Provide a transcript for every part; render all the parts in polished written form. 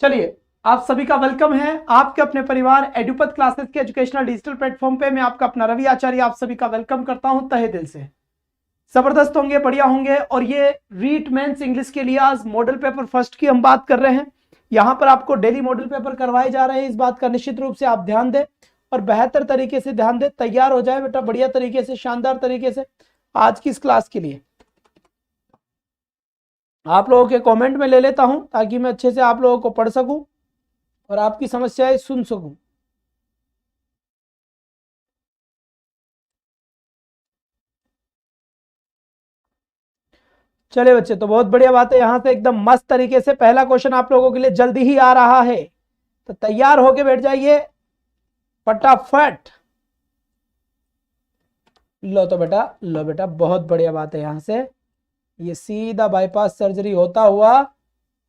चलिए, आप सभी का वेलकम है आपके अपने परिवार एडुपथ क्लासेस के एजुकेशनल डिजिटल प्लेटफॉर्म पे। मैं आपका अपना रवि आचार्य आप सभी का वेलकम करता हूं तहे दिल से। जबरदस्त होंगे, बढ़िया होंगे। और ये रीट मेंस इंग्लिश के लिए आज मॉडल पेपर फर्स्ट की हम बात कर रहे हैं। यहां पर आपको डेली मॉडल पेपर करवाए जा रहे हैं, इस बात का निश्चित रूप से आप ध्यान दें और बेहतर तरीके से ध्यान दें। तैयार हो जाए बेटा बढ़िया तरीके से, शानदार तरीके से आज की इस क्लास के लिए। आप लोगों के कमेंट में ले लेता हूं ताकि मैं अच्छे से आप लोगों को पढ़ सकूं और आपकी समस्याएं सुन सकूं। चले बच्चे, तो बहुत बढ़िया बात है। यहां से एकदम मस्त तरीके से पहला क्वेश्चन आप लोगों के लिए जल्दी ही आ रहा है, तो तैयार होके बैठ जाइए फटाफट। लो तो बेटा, लो बेटा, बहुत बढ़िया बात है। यहां से ये सीधा बाईपास सर्जरी होता हुआ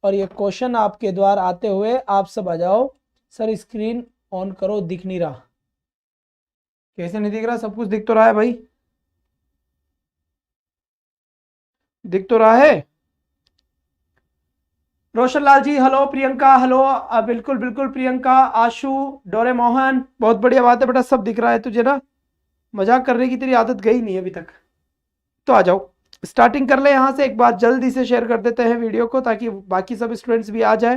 और ये क्वेश्चन आपके द्वार आते हुए आप सब आ जाओ। सर स्क्रीन ऑन करो, दिख नहीं रहा। कैसे नहीं दिख रहा? सब कुछ दिख तो रहा है भाई, दिख तो रहा है। रोशन लाल जी हेलो, प्रियंका हेलो, बिल्कुल बिल्कुल प्रियंका, आशु, डोरे मोहन, बहुत बढ़िया बात है बेटा, सब दिख रहा है तुझे ना। मजाक करने की तेरी आदत गई नहीं अभी तक। तो आ जाओ, स्टार्टिंग कर ले यहाँ से। एक बार जल्दी से शेयर कर देते हैं वीडियो को ताकि बाकी सब स्टूडेंट्स भी आ जाए,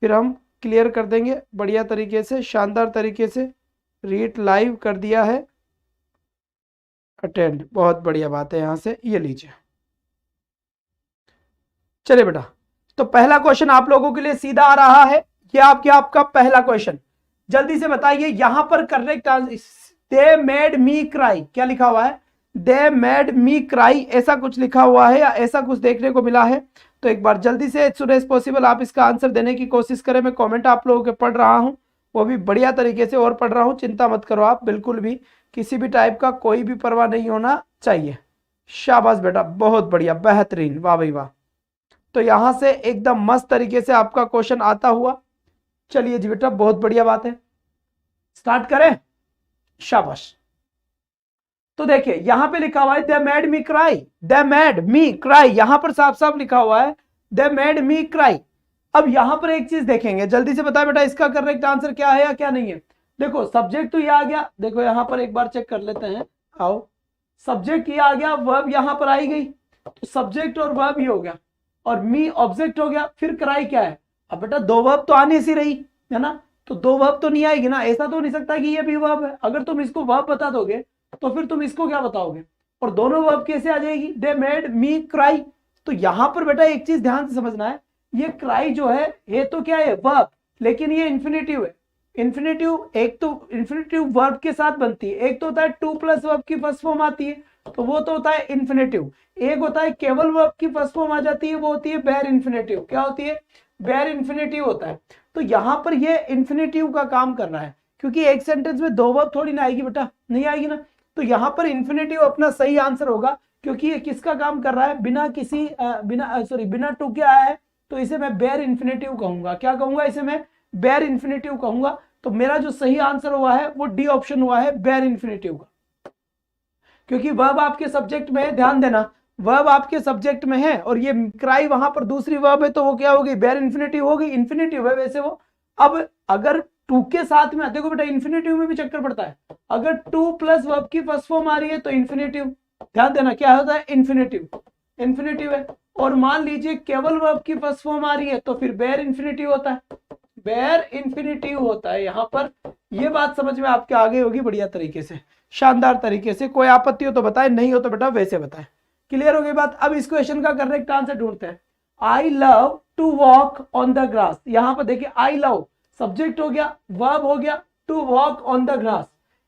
फिर हम क्लियर कर देंगे बढ़िया तरीके से, शानदार तरीके से। रीड लाइव कर दिया है, अटेंड, बहुत बढ़िया बात है। यहाँ से ये लीजिए। चलिए बेटा, तो पहला क्वेश्चन आप लोगों के लिए सीधा आ रहा है। ये आपका पहला क्वेश्चन, जल्दी से बताइए। यहां पर correct they made me cry, क्या लिखा हुआ है? दे मेड मी क्राई, ऐसा कुछ लिखा हुआ है या ऐसा कुछ देखने को मिला है? तो एक बार जल्दी से एज सुन एज पॉसिबल आप इसका आंसर देने की कोशिश करें। मैं कमेंट आप लोगों के पढ़ रहा हूं, वो भी बढ़िया तरीके से और पढ़ रहा हूं। चिंता मत करो आप, बिल्कुल भी किसी भी टाइप का कोई भी परवाह नहीं होना चाहिए। शाबाश बेटा, बहुत बढ़िया, बेहतरीन, वाह भाई वाह। तो यहां से एकदम मस्त तरीके से आपका क्वेश्चन आता हुआ। चलिए जी बेटा, बहुत बढ़िया बात है, स्टार्ट करें। शाबाश। तो देखिए यहां पे लिखा हुआ है they made me cry, they made me cry, यहां पर साफ साफ लिखा हुआ है दे मेड मी क्राई। अब यहां पर एक चीज देखेंगे, जल्दी से बताए बेटा इसका करेक्ट आंसर क्या है या क्या नहीं है। देखो सब्जेक्ट तो ये आ गया, देखो यहां पर एक बार चेक कर लेते हैं। आओ, सब्जेक्ट ये आ गया, वर्ब यहां पर आई गई, तो सब्जेक्ट और वर्ब ही हो गया और मी ऑब्जेक्ट हो गया। फिर क्राई क्या है? अब बेटा दो वर्ब तो आनी सी रही है ना, तो दो वर्ब तो नहीं आएगी ना। ऐसा तो नहीं सकता कि ये भी वर्ब है। अगर तुम इसको वर्ब बता दोगे तो फिर तुम इसको क्या बताओगे? और दोनों वर्ब कैसे आ जाएगी? They made me cry. तो यहां पर बेटा एक चीज ध्यान से समझना है, ये क्राई जो है ये तो क्या है? वर्ब, लेकिन ये इन्फिनेटिव है। इन्फिनेटिव एक तो इन्फिनेटिव वर्ब के साथ बनती है, एक तो होता है टू प्लस वर्ब की फर्स्ट फॉर्म आती है, तो वो तो होता है इन्फिनेटिव। एक होता है केवल वर्ब की फर्स्ट फॉर्म आ जाती है, वो होती है बेयर इन्फिनेटिव। क्या होती है? बेयर इन्फिनेटिव होता है। तो यहां पर ये इन्फिनेटिव का काम कर रहा है, क्योंकि एक सेंटेंस में दो वर्ब थोड़ी ना आएगी बेटा, नहीं आएगी ना। तो यहां पर इन्फिनेटिव अपना सही आंसर होगा, क्योंकि ये किसका काम कर रहा है? बिना किसी बिना टू के आया है, तो इसे मैं बेयर इन्फिनेटिव कहूंगा। क्या कहूंगा? इसे मैं बेयर इन्फिनेटिव कहूंगा। तो मेरा जो सही आंसर हुआ है वो डी ऑप्शन हुआ है, बेयर इन्फिनेटिव का, क्योंकि वर्ब आपके सब्जेक्ट में है। ध्यान देना, वर्ब आपके सब्जेक्ट में है और ये क्राई वहां पर दूसरी वर्ब है, तो वो क्या होगी? बेयर इन्फिनेटिव होगी। इन्फिनेटिव है वैसे वो। अब अगर टू के साथ में, देखो बेटा इन्फिनेटिव में भी चक्कर पड़ता है। अगर टू प्लस वर्ब की फर्स्ट फॉर्म आ रही है तो इन्फिनेटिव, ध्यान देना क्या होता है? इन्फिनेटिव, इन्फिनेटिव है। और मान लीजिए केवल वर्ब की फर्स्ट फॉर्म आ रही है तो फिर बेयर इन्फिनेटिव होता है, बेयर इन्फिनेटिव होता है यहां पर। ये बात समझ में आपके आगे होगी बढ़िया तरीके से, शानदार तरीके से। कोई आपत्ति हो तो बताए, नहीं हो तो बेटा वैसे बताए। क्लियर हो गई बात? अब इस क्वेश्चन का करेक्ट आंसर ढूंढते हैं। I love to walk on the grass, यहां पर देखिए आई लव सब्जेक्ट हो गया, वर्ब हो गया, to walk on the grass.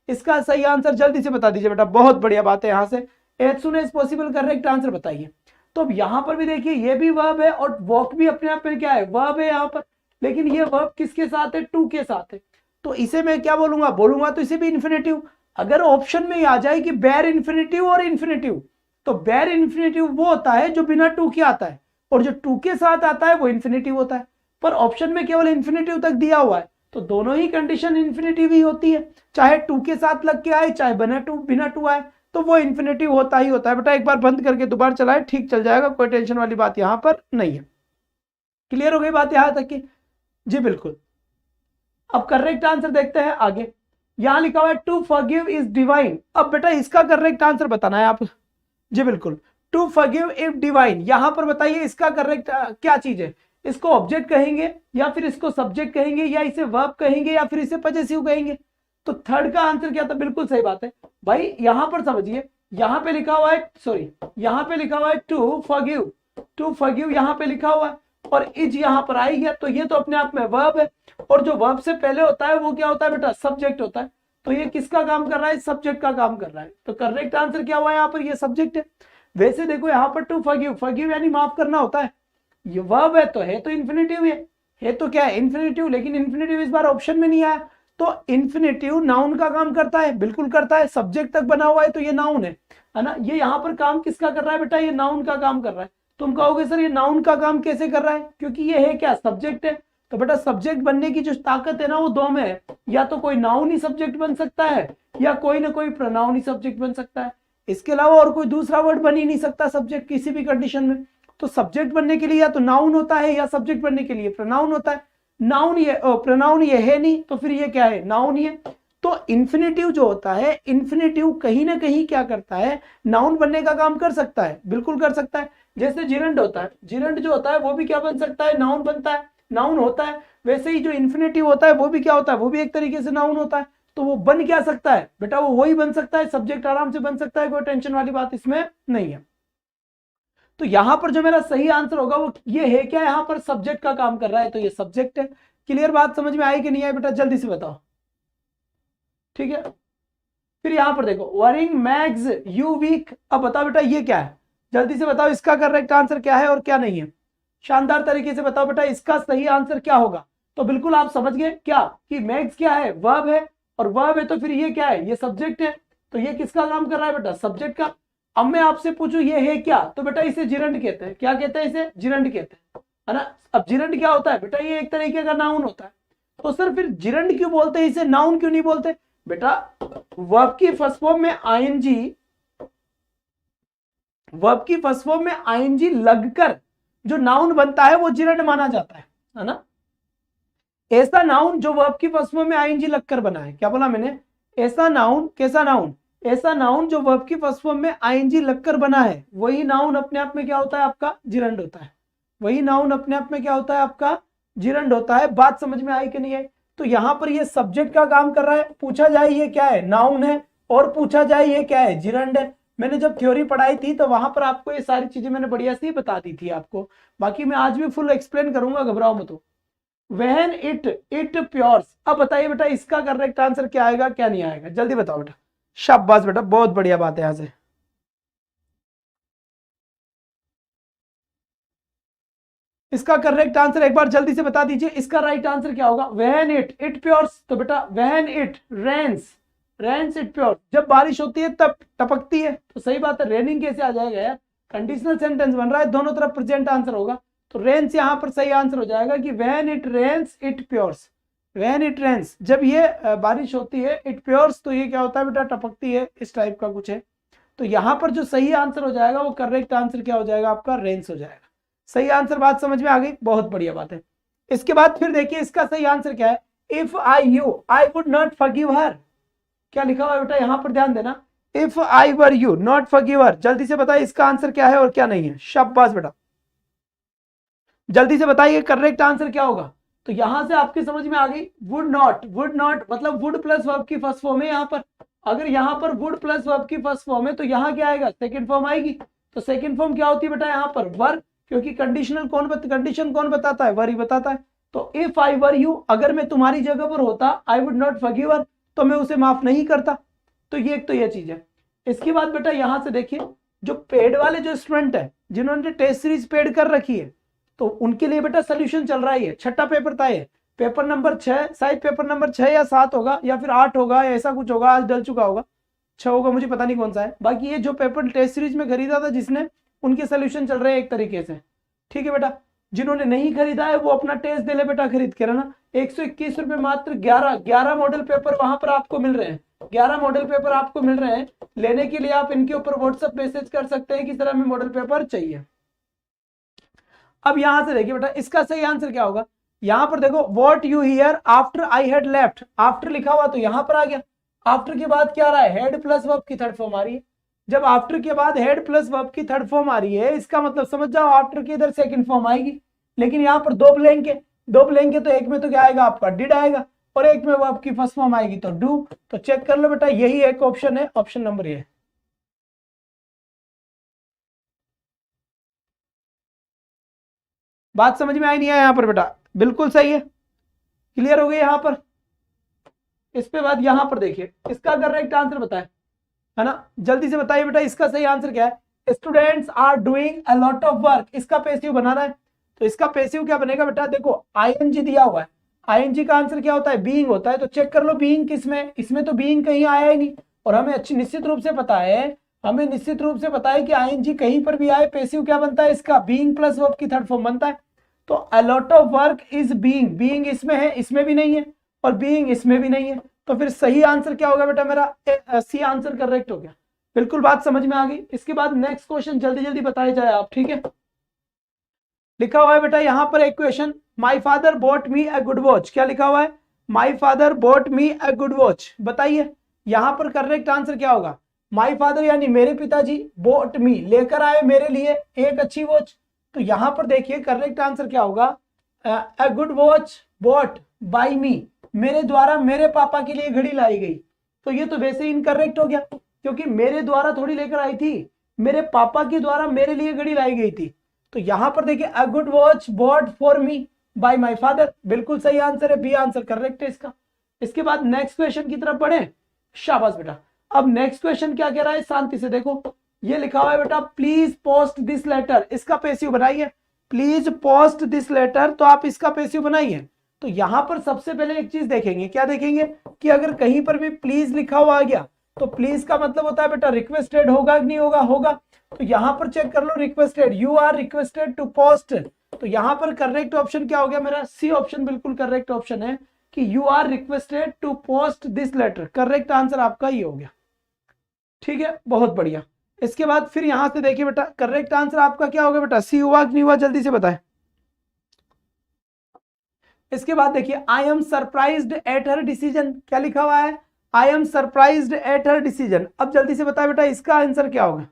इसका सही आंसर जल्दी से बता दीजिए बेटा, बहुत बढ़िया बात है। यहां से as soon as possible correct answer बताइए। तो अब यहां पर भी देखिए ये भी वर्ब है और वॉक भी अपने आप में क्या है? वर्ब है यहां पर, लेकिन ये वर्ब किसके साथ है? टू के साथ है। तो इसे मैं क्या बोलूंगा? बोलूंगा तो इसे भी इन्फिनेटिव। अगर ऑप्शन में आ जाए कि बेयर इन्फिनेटिव और इन्फिनेटिव, तो बेयर इन्फिनेटिव वो होता है जो बिना टू के आता है, और जो टू के साथ आता है वो इन्फिनेटिव होता है। पर ऑप्शन में केवल इन्फिनेटिव तक दिया हुआ है, तो दोनों ही कंडीशन इन्फिनेटिव ही होती है। चाहे टू के साथ लग के आए, चाहे बिना टू आए, तो वो इन्फिनेटिव होता ही होता है बेटा। एक बार बंद करके दोबारा चलाए, ठीक चल जाएगा, कोई टेंशन वाली बात यहां पर नहीं है। क्लियर हो गई बात यहां तक की? जी बिल्कुल। अब करेक्ट आंसर देखते हैं आगे। यहां लिखा हुआ है टू फॉरगिव इज डिवाइन। अब बेटा इसका करेक्ट आंसर बताना है आप। जी बिल्कुल, टू फॉरगिव इज डिवाइन। यहां पर बताइए इसका करेक्ट क्या चीज है? इसको ऑब्जेक्ट कहेंगे या फिर इसको सब्जेक्ट कहेंगे या इसे वर्ब कहेंगे या फिर इसे पजेसिव कहेंगे? तो थर्ड का आंसर क्या था? बिल्कुल सही बात है भाई। यहां पर समझिए, यहां पे लिखा हुआ है, सॉरी यहां पे लिखा हुआ है टू फॉरगिव, टू फॉरगिव यहां पे लिखा हुआ है और इज यहां पर आई है, तो ये तो अपने आप में वर्ब है और जो वर्ब से पहले होता है वो क्या होता है बेटा? सब्जेक्ट होता है। तो ये किसका काम कर रहा है? सब्जेक्ट का काम कर रहा है। तो करेक्ट आंसर क्या हुआ यहाँ पर? ये सब्जेक्ट है। वैसे देखो यहाँ पर टू फॉरगिव, फॉरगिव यानी माफ करना होता है, ये वर्ब है तो इन्फिनेटिव है तो क्या है? इन्फिनेटिव। लेकिन इन्फिनेटिव इस बार ऑप्शन में नहीं आया, तो इन्फिनेटिव नाउन का काम करता है, बिल्कुल करता है। सब्जेक्ट तक बना हुआ है तो ये नाउन है ना। ये यहाँ पर काम किसका कर रहा है बेटा? ये नाउन का काम कर रहा है। तुम कहोगे सर ये नाउन का काम कैसे कर रहा है? क्योंकि ये है क्या? सब्जेक्ट है। तो बेटा सब्जेक्ट बनने की जो ताकत है ना वो दो में है, या तो कोई नाउन ही सब्जेक्ट बन सकता है या कोई ना कोई प्रोनाउन ही सब्जेक्ट बन सकता है। इसके अलावा और कोई दूसरा वर्ड बन ही नहीं सकता सब्जेक्ट किसी भी कंडीशन में। तो सब्जेक्ट बनने के लिए या तो नाउन होता है या सब्जेक्ट बनने के लिए प्रोनाउन होता है। नाउन ये प्रोनाउन ये है नहीं, तो फिर ये क्या है? नाउन ही है। तो इन्फिनेटिव जो होता है, इन्फिनेटिव कहीं ना कहीं क्या करता है? नाउन बनने का काम कर सकता है, बिल्कुल कर सकता है। जैसे जिरंड होता है, जिरंड जो होता है वो भी क्या बन सकता है? नाउन बनता है, नाउन होता है। वैसे ही जो इन्फिनेटिव होता है वो भी क्या होता है? वो भी एक तरीके से नाउन होता है। तो वो बन क्या सकता है बेटा? वो वही बन सकता है, सब्जेक्ट आराम से बन सकता है, कोई टेंशन वाली बात इसमें नहीं है। तो यहां पर जो मेरा सही आंसर होगा वो ये है क्या? यहां पर सब्जेक्ट का काम कर रहा है, तो ये सब्जेक्ट है। क्लियर बात समझ में आई कि नहीं आई बेटा? जल्दी से बताओ। ठीक है, फिर यहां पर देखो वरिंग मैग्स यू वीक। अब बताओ बेटा ये क्या है? जल्दी से बताओ इसका करेक्ट आंसर क्या है और क्या नहीं है। शानदार तरीके से बताओ बेटा इसका सही आंसर क्या होगा। तो बिल्कुल आप समझ गए क्या कि मैग्स क्या है? वर्ब है, और वर्ब है तो फिर ये क्या है? ये सब्जेक्ट है। तो ये किसका काम कर रहा है बेटा? सब्जेक्ट का। अब मैं आपसे पूछूं ये है क्या? तो बेटा इसे जिरंड कहते हैं। क्या कहते हैं? इसे जिरंड कहते हैं, है ना। अब जिरंड क्या होता है बेटा? ये एक तरीके का नाउन होता है। तो सर फिर जिरंड क्यों बोलते हैं इसे, नाउन क्यों नहीं बोलते? बेटा वर्ब की फर्स्ट फॉर्म में आईएनजी, वर्ब की फर्स्ट फॉर्म में आईएनजी लगकर जो नाउन बनता है वो जिरंड माना जाता है ना। ऐसा नाउन जो वर्ब की फर्स्ट फॉर्म में आईएनजी लगकर बना है। क्या बोला मैंने? ऐसा नाउन, कैसा नाउन? ऐसा नाउन जो वर्ब की फर्स्ट फॉर्म में आईएनजी लगकर बना है, वही नाउन अपने आप में क्या होता है? आपका जिरंड होता है। वही नाउन अपने आप में क्या होता है? आपका जिरंड होता है। बात समझ में आई कि नहीं आई? तो यहां पर ये सब्जेक्ट का काम कर रहा है। पूछा जाए ये क्या है? नाउन है। और पूछा जाए ये क्या है? जिरंड है। मैंने जब थ्योरी पढ़ाई थी तो वहां पर आपको ये सारी चीजें मैंने बढ़िया सी बता दी थी आपको। बाकी मैं आज भी फुल एक्सप्लेन करूंगा, घबराओ मत। When it प्योर्स। अब बताइए बेटा इसका करेक्ट आंसर क्या आएगा, क्या नहीं आएगा? जल्दी बताओ बेटा। शाबाश बेटा, बहुत बढ़िया बात है। यहां से इसका करेक्ट आंसर एक बार जल्दी से बता दीजिए। इसका राइट आंसर क्या होगा? When it प्योर्स। तो बेटा when it rains it प्योर्स। जब बारिश होती है तब टपकती है। तो सही बात है, रेनिंग कैसे आ जाएगा यार? कंडीशनल सेंटेंस बन रहा है, दोनों तरफ प्रेजेंट आंसर होगा। तो रेंस यहां पर सही आंसर हो जाएगा कि when it rains it प्योर्स। when it rains, जब ये बारिश होती है, it प्योर्स, तो ये क्या होता है बेटा? टपकती है, इस टाइप का कुछ है। तो यहां पर जो सही आंसर हो जाएगा वो करेक्ट आंसर क्या हो जाएगा? आपका रेंस हो जाएगा। सही आंसर। बात समझ में आ गई? बहुत बढ़िया बात है। इसके बाद फिर देखिए इसका सही आंसर क्या है? If I would not forgive हर। क्या लिखा हुआ है बेटा? यहां पर ध्यान देना। If I were you not forgive हर। जल्दी से बताइए इसका आंसर क्या है और क्या नहीं है। शाबाश बेटा, जल्दी से बताइए करेक्ट आंसर क्या होगा। तो यहां से आपकी समझ में आ गई। वुड नॉट मतलब वुड प्लस वर्ब की फर्स्ट फॉर्म है। यहां पर अगर यहां पर वुड प्लस वर्ब की फर्स्ट फॉर्म है तो यहां क्या आएगा? सेकंड फॉर्म आएगी। तो सेकंड फॉर्म क्या होती है बेटा? यहां पर वर, क्योंकि कंडीशन कौन बताता है? वर ही बताता है। तो इफ आई वर यू, अगर मैं तुम्हारी जगह पर होता, आई वुड नॉट फॉरगिव हर, तो मैं उसे माफ नहीं करता। तो ये चीज है। इसके बाद बेटा यहां से देखिए, जो पेड वाले जो स्टूडेंट है जिन्होंने टेस्ट सीरीज पेड कर रखी है, तो उनके लिए बेटा सोल्यूशन चल रहा है। छठा पेपर था ये, पेपर नंबर 6, शायद पेपर नंबर 6 या 7 होगा या फिर 8 होगा, ऐसा कुछ होगा। आज डल चुका होगा, 6 होगा, मुझे पता नहीं कौन सा है। बाकी ये जो पेपर टेस्ट सीरीज में खरीदा था जिसने, उनके सोल्यूशन चल रहे हैं एक तरीके से। ठीक है बेटा, जिन्होंने नहीं खरीदा है वो अपना टेस्ट दे ले बेटा खरीद के, ना। 121 रुपए मात्र। 11 मॉडल पेपर वहां पर आपको मिल रहे हैं। 11 मॉडल पेपर आपको मिल रहे हैं। लेने के लिए आप इनके ऊपर व्हाट्सएप मैसेज कर सकते हैं कि सर हमें मॉडल पेपर चाहिए। अब यहां से देखिए बेटा इसका सही आंसर क्या होगा? यहां पर देखो what you here after I had left, after लिखा हुआ तो यहां पर आ गया। आफ्टर के बाद क्या आ रहा है, हेड प्लस वर्ब की थर्ड फॉर्म आ रही है। जब आफ्टर के बाद हेड प्लस वर्ब की थर्ड फॉर्म आ रही है, इसका मतलब समझ जाओ आफ्टर की इधर सेकंड फॉर्म आएगी। लेकिन यहाँ पर दो ब्लैंक है, दो ब्लैंक है, तो एक में तो क्या आएगा आपका डिड आएगा, और एक में वर्ब की फर्स्ट फॉर्म आएगी तो डू। तो चेक कर लो बेटा, यही एक ऑप्शन है, ऑप्शन नंबर ये। बात समझ में आई नहीं है यहाँ पर बेटा? बिल्कुल सही है, क्लियर हो गई यहाँ पर। इस पे बाद यहाँ पर देखिए, इसका करेक्ट आंसर बताए, है ना, जल्दी से बताइए बेटा इसका सही आंसर क्या है। Students are doing a lot of work, इसका पैसिव बनाना है। तो इसका पैसिव क्या बनेगा बेटा, देखो आईएनजी दिया हुआ है, आईएनजी का आंसर क्या होता है, बीइंग होता है। तो चेक कर लो बीइंग किसमें, इसमें तो बीइंग कहीं आया ही नहीं। और हमें अच्छी निश्चित रूप से पता है, हमें निश्चित रूप से पता है कि आईएनजी कहीं पर भी आए, पैसिव क्या बनता है इसका, बीइंग प्लस वर्ब की थर्ड फॉर्म बनता है। तो अ lot of work is being, being इसमें है, इसमें भी नहीं है, और बीइंग इसमें भी नहीं है। तो फिर सही आंसर क्या होगा बेटा मेरा, सी आंसर करेक्ट हो गया। बिल्कुल बात समझ में आ गई। इसके बाद नेक्स्ट क्वेश्चन जल्दी जल्दी बताए जाए आप, ठीक है। लिखा हुआ है बेटा यहां पर एक question, my father boat me a good watch, क्या लिखा हुआ है, my father boat me a good watch. बताइए यहां पर करेक्ट आंसर क्या होगा। माई फादर यानी मेरे पिताजी, बोट मी लेकर आए मेरे लिए एक अच्छी वॉच। तो यहां पर देखिए करेक्ट आंसर क्या होगा, a good watch bought by me, मेरे द्वारा मेरे पापा के लिए घड़ी लाई गई। तो ये तो वैसे ही इनकरेक्ट हो गया, क्योंकि मेरे द्वारा थोड़ी लेकर आई थी, मेरे पापा के द्वारा मेरे लिए घड़ी लाई गई थी। तो यहां पर देखिए a good watch bought for me by my father, बिल्कुल सही आंसर है, बी आंसर करेक्ट है इसका। इसके बाद नेक्स्ट क्वेश्चन की तरफ बढ़े, शाबाश बेटा। अब नेक्स्ट क्वेश्चन क्या कह रहा है, शांति से देखो, ये लिखा हुआ है बेटा प्लीज पोस्ट दिस लेटर, इसका पैसिव बनाइए, प्लीज पोस्ट दिस लेटर, तो आप इसका पैसिव बनाइए। तो यहां पर सबसे पहले एक चीज देखेंगे, क्या देखेंगे कि अगर कहीं पर भी प्लीज लिखा हुआ आ गया तो प्लीज का मतलब होता है बेटा रिक्वेस्टेड, होगा कि नहीं होगा, होगा। तो यहां पर चेक कर लो requested, you are requested to post. तो यहां पर करेक्ट ऑप्शन क्या हो गया मेरा, सी ऑप्शन बिल्कुल करेक्ट ऑप्शन है कि you are requested to post this letter, correct answer आपका ये हो गया, ठीक है, बहुत बढ़िया। इसके बाद फिर यहां से देखिए बेटा करेक्ट आंसर आपका क्या होगा बेटा, सी हुआ कि नहीं हुआ, जल्दी से बताएं। इसके बाद देखिए I am surprised at her decision, क्या लिखा हुआ है, I am surprised at her decision. अब जल्दी से बताए बेटा इसका आंसर क्या होगा,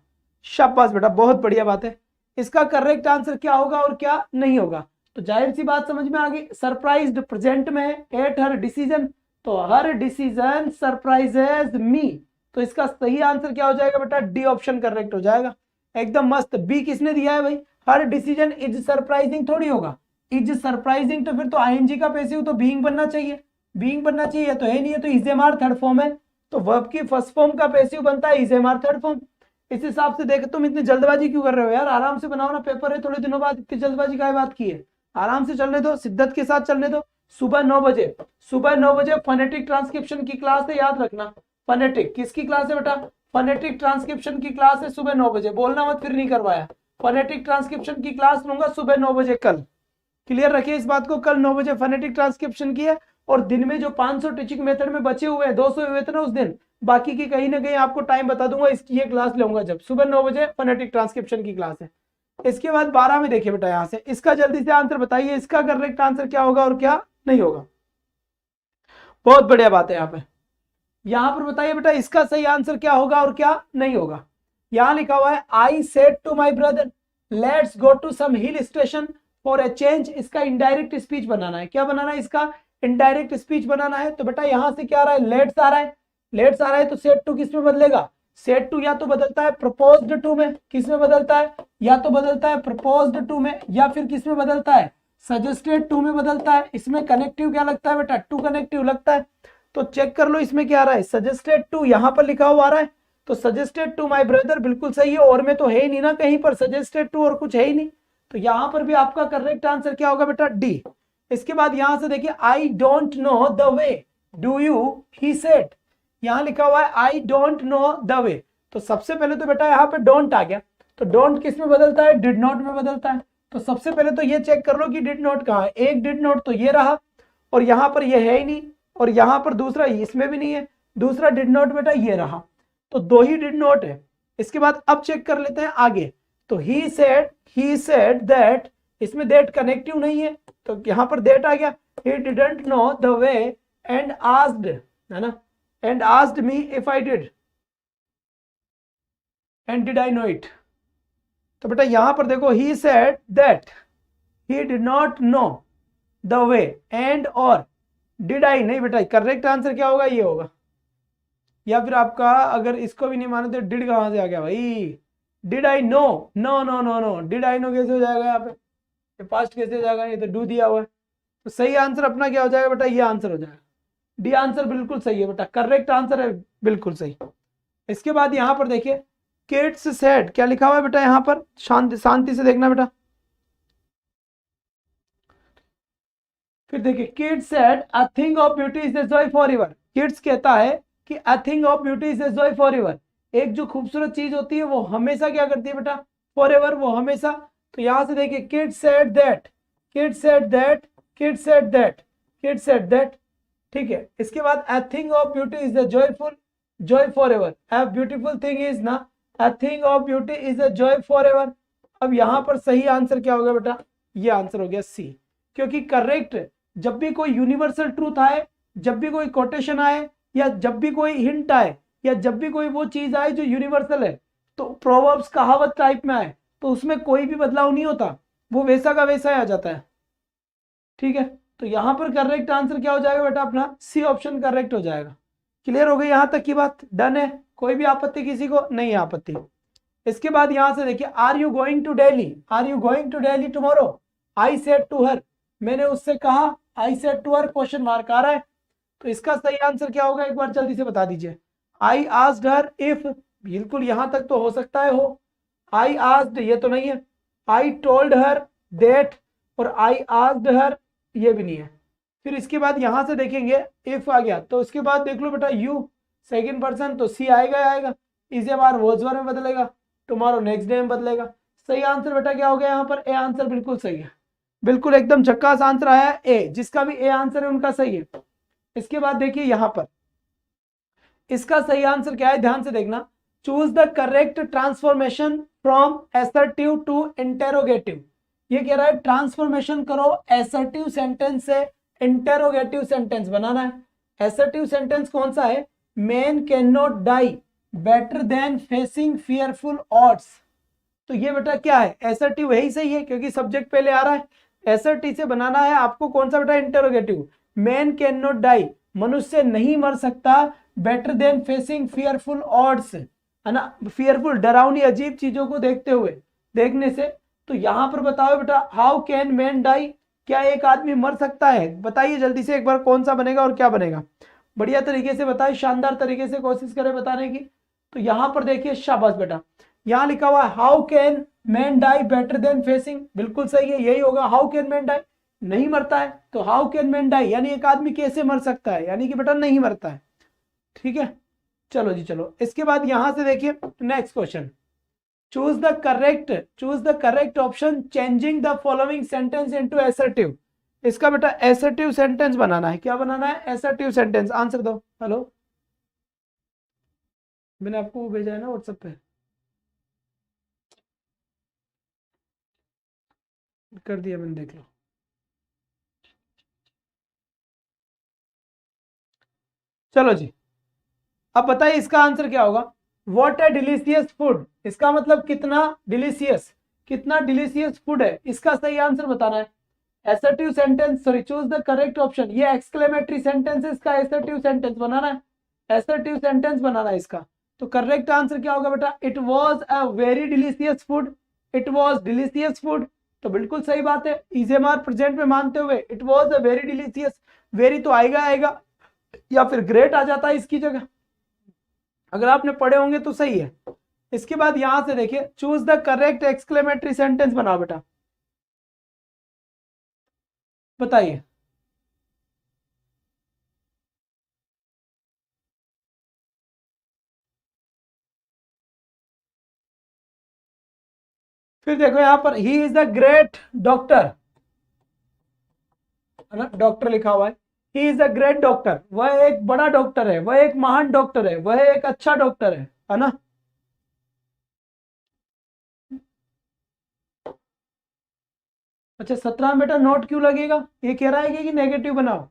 शाबाश बेटा बहुत बढ़िया बात है। इसका करेक्ट आंसर क्या होगा और क्या नहीं होगा, तो जाहिर सी बात समझ में आ गई, सरप्राइज्ड प्रेजेंट में है, एट हर डिसीजन, तो हर डिसीजन सरप्राइजेज मी। तो इसका सही आंसर क्या हो जाएगा बेटा, डी ऑप्शन करेक्ट हो जाएगा, एकदम मस्त। बी किसने दिया है भाई, हर डिसीजन इज सरप्राइजिंग थोड़ी होगा, इज सरप्राइजिंग तो फिर तो आईएनजी का पैसिव तो बीइंग बनना चाहिए, बीइंग बनना चाहिए, तो है नहीं है, तो is am are third form है, तो वर्ब की फर्स्ट फॉर्म का पैसिव बनता है is am are third form. इस हिसाब से देख, तुम इतनी जल्दबाजी क्यों कर रहे हो यार, आराम से बनाओ ना, पेपर है थोड़े दिनों बाद, इतनी जल्दबाजी काय बात की है, आराम से चलने दो, शिद्दत के साथ चलने दो। सुबह 9 बजे, सुबह 9 बजे फोनेटिक ट्रांसक्रिप्शन की क्लास है, याद रखना। फोनेटिक किसकी क्लास है बेटा, फोनेटिक ट्रांसक्रिप्शन की क्लास है सुबह 9 बजे, बोलना मत फिर नहीं करवाया। फोनेटिक ट्रांसक्रिप्शन की क्लास लूंगा सुबह 9 बजे कल, क्लियर रखिए इस बात को, कल 9 बजे फोनेटिक ट्रांसक्रिप्शन की है। और दिन में जो 500 टीचिंग मेथड में बचे हुए हैं, 200 हुए थे ना उस दिन, बाकी की कहीं ना कहीं आपको टाइम बता दूंगा, इसकी ये क्लास लूंगा जब सुबह 9 बजे फोनेटिक ट्रांसक्रिप्शन की क्लास है। इसके बाद 12 में देखिए बेटा यहां से, इसका जल्दी से आंसर बताइए, इसका करेक्ट आंसर क्या होगा और क्या नहीं होगा। बहुत बढ़िया बात है यहाँ पे, यहां पर बताइए बेटा इसका सही आंसर क्या होगा और क्या नहीं होगा। यहां लिखा हुआ है I said to my brother let's go to some hill station for a change, इसका इनडायरेक्ट स्पीच बनाना है, क्या बनाना है, इसका इनडायरेक्ट स्पीच बनाना है। तो बेटा यहां से क्या आ रहा है, लेट्स आ रहा है, लेट्स आ रहा है, तो सेड टू किस में बदलेगा, सेड टू या तो बदलता है प्रपोज्ड टू में, किस में बदलता है, या तो बदलता है प्रपोज्ड टू में, या फिर किस में बदलता है, सजेस्टेड टू में बदलता है। इसमें कनेक्टिव क्या लगता है बेटा, टू कनेक्टिव लगता है। तो चेक कर लो इसमें क्या आ रहा है, सजेस्टेड टू यहां पर लिखा हुआ आ रहा है, तो सजेस्टेड टू माय ब्रदर बिल्कुल सही है, और में तो है ही नहीं ना कहीं पर सजेस्टेड टू, और कुछ है ही नहीं, तो यहां पर भी आपका करेक्ट आंसर क्या होगा बेटा, डी। इसके बाद यहां से देखिए I don't know the way do you he said, यहां लिखा हुआ है I don't know the way, तो सबसे पहले तो बेटा यहाँ पे डोंट आ गया, तो डोंट किस में बदलता है, डिड नॉट में बदलता है। तो सबसे पहले तो ये चेक कर लो कि डिड नॉट कहाँ है, एक डिड नॉट तो ये रहा, और यहाँ पर ये है ही नहीं, और यहाँ पर दूसरा इसमें भी नहीं है, दूसरा डिड नॉट बेटा ये रहा, तो दो ही डिड नॉट है। इसके बाद अब चेक कर लेते हैं आगे, तो ही सेड दैट, इसमें दैट कनेक्टिव नहीं है, तो यहाँ पर दैट आ गया, he didn't know the way and asked, है ना, and asked me if I did and did I know it। तो बेटा यहां पर देखो, he said that he did not know the way and और did I, नहीं बेटा करेक्ट आंसर क्या होगा, ये होगा। या फिर आपका अगर इसको भी नहीं माने तो डिड कहां से आ गया भाई, did I know, no no no no, did I know कैसे हो जाएगा यहाँ पे, ये पास्ट कैसे हो जाएगा, ये तो डू दिया हुआ है। तो सही आंसर अपना क्या हो जाएगा बेटा, ये आंसर हो जाएगा, डी आंसर बिल्कुल सही है बेटा, करेक्ट आंसर है बिल्कुल सही। इसके बाद यहाँ पर देखिए किड्स सेड, क्या लिखा हुआ है बेटा यहाँ पर, शांति शांति से देखना बेटा। फिर देखिए kids said a thing of beauty is the joy for ever, kids कहता है कि अ thing of beauty is the joy for ever, एक जो खूबसूरत चीज होती है वो हमेशा क्या करती है बेटा, फॉर एवर, वो हमेशा। तो यहां से देखिए kids said that, kids said that, kids said that, kids said that, ठीक है। इसके बाद a thing of beauty is the joyful, joy for ever, a beautiful thing is ना, a thing of beauty is the joy for ever. अब यहां पर सही answer क्या होगा बेटा, ये आंसर हो गया सी, क्योंकि करेक्ट जब भी कोई यूनिवर्सल ट्रूथ आए, जब भी कोई कोटेशन आए, या जब भी कोई हिंट आए, या जब भी कोई वो चीज आए जो यूनिवर्सल है, तो प्रोवर्ब्स कहावत टाइप में आए, तो उसमें कोई भी बदलाव नहीं होता, वो वैसा का वैसा ही आ जाता है, ठीक है। तो यहां पर करेक्ट आंसर क्या हो जाएगा बेटा अपना, सी ऑप्शन करेक्ट हो जाएगा। क्लियर हो गई यहां तक की बात, डन है, कोई भी आपत्ति किसी को नहीं है आपत्ति। इसके बाद यहां से देखिए are you going to Delhi, are you going to Delhi tomorrow, I said to her, मैंने उससे कहा, I said to her question mark आ रहा है। तो इसका सही आंसर क्या होगा, एक बार जल्दी से बता दीजिए। आई आस्क्ड हर इफ, बिल्कुल यहां तक तो हो सकता है हो, आई आस्क्ड ये तो नहीं है, आई टोल्ड हर दैट, और आई आस्क्ड हर ये भी नहीं है। फिर इसके बाद यहां से देखेंगे इफ आ गया, तो इसके बाद देख लो बेटा यू सेकंड पर्सन, तो सी आएगा आएगा, इसे बार वोजवर में बदलेगा, टुमारो नेक्स्ट डे में बदलेगा। सही आंसर बेटा क्या हो गया यहाँ पर, ए आंसर बिल्कुल सही है, बिल्कुल एकदम झक्कास आंसर आया है ए, जिसका भी ए आंसर है उनका सही है। इसके बाद देखिए यहां पर इसका सही आंसर क्या है, ध्यान से देखना, choose the correct transformation from assertive to interrogative. ये कह रहा है ट्रांसफॉर्मेशन करो एसर्टिव सेंटेंस से इंटेरोगेटिव सेंटेंस बनाना है। एसर्टिव सेंटेंस कौन सा है, man can not die better than facing fearful odds. तो ये बेटा क्या है, एसर्टिव यही सही है क्योंकि सब्जेक्ट पहले आ रहा है। एसर्टिव से बनाना है आपको कौन सा बेटा, interrogative. Man can not die, मनुष्य नहीं मर सकता, better than facing fearful odds, है ना, फियरफुल डरावनी अजीब चीजों को देखते हुए, देखने से। तो यहां पर बताओ बेटा हाउ कैन मैन डाई, क्या एक आदमी मर सकता है, बताइए जल्दी से एक बार कौन सा बनेगा और क्या बनेगा, बढ़िया तरीके से बताइए, शानदार तरीके से कोशिश करें बताने की। तो यहां पर देखिए शाबाश बेटा, यहां लिखा हुआ है how can man die better than facing, बिल्कुल सही है, यही होगा। हाउ कैन मैन डाई, नहीं मरता है, तो हाउ कैन मैन डाई यानी एक आदमी कैसे मर सकता है, यानी कि बेटा नहीं मरता है, ठीक है। चलो जी चलो, इसके बाद यहां से देखिए next question, choose the correct option changing the following sentence into assertive. इसका बेटा एसर्टिव सेंटेंस बनाना है, क्या बनाना है, एसर्टिव सेंटेंस। आंसर दो, हेलो, मैंने आपको वो भेजा है ना व्हाट्सएप पे, कर दिया मैंने, देख लो। चलो जी, अब बताइए इसका आंसर क्या होगा। व्हाट ए डिलीशियस फूड, इसका मतलब कितना डिलीशियस, कितना डिलीशियस फूड है, इसका सही आंसर बताना है। Assertive sentence, sorry, choose the correct option, ये एक्सक्लेमेटरी सेंटेंस है, इसका एसर्टिव सेंटेंस बनाना है, एसर्टिव सेंटेंस बनाना है इसका। तो करेक्ट आंसर क्या होगा बेटा, it was a very delicious food, it was delicious food. तो बिल्कुल सही बात है, इजेमार प्रेजेंट में मानते हुए it was a very delicious, very तो आएगा आएगा, या फिर ग्रेट आ जाता है इसकी जगह, अगर आपने पढ़े होंगे तो सही है। इसके बाद यहां से देखिए choose the correct exclamatory sentence बनाओ बेटा, बताइए। फिर देखो यहां पर he is the great doctor, है ना, डॉक्टर लिखा हुआ है, he is a great doctor, वह एक बड़ा डॉक्टर है, वह एक महान डॉक्टर है, वह एक अच्छा डॉक्टर है ना। अच्छा 17 में बेटा नोट क्यों लगेगा, ये कह रहा है कि नेगेटिव बनाओ।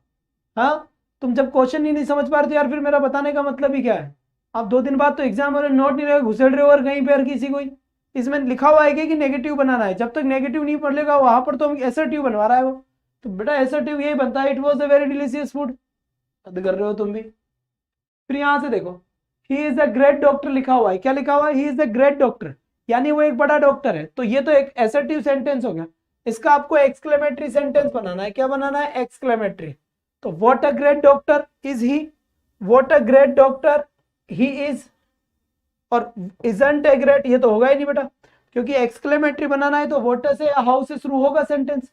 हाँ तुम जब क्वेश्चन ही नहीं समझ पा रहे तो यार फिर मेरा बताने का मतलब ही क्या है। आप 2 दिन बाद तो एग्जाम हो रहे, नोट नहीं रहे, घुसेड़ रहे हो और कहीं पे और किसी को इसमें लिखा हुआ है कि नेगेटिव बनाना है। जब तक नेगेटिव नहीं पढ़ लेगा वहां पर तो हम एसर्टिव बनवा रहा है वो। तो बेटा एसर्टिव यही बनता है, it was a very delicious food. हद कर रहे हो तुम भी। फिर यहां से देखो, he is a great doctor लिखा हुआ है। क्या लिखा हुआ है, he is a great doctor, यानी वो एक बड़ा डॉक्टर है। तो ये तो एक एसर्टिव सेंटेंस हो गया। इसका आपको एक्सक्लेमेटरी सेंटेंस बनाना है। क्या बनाना है, एक्सक्लेमेटरी। तो what a great doctor is he, what a great doctor he is, और इजंट ए ग्रेट ये तो होगा ही नहीं बेटा, क्योंकि एक्सक्लेमेटरी बनाना है तो व्हाट से या हाउ से शुरू होगा सेंटेंस।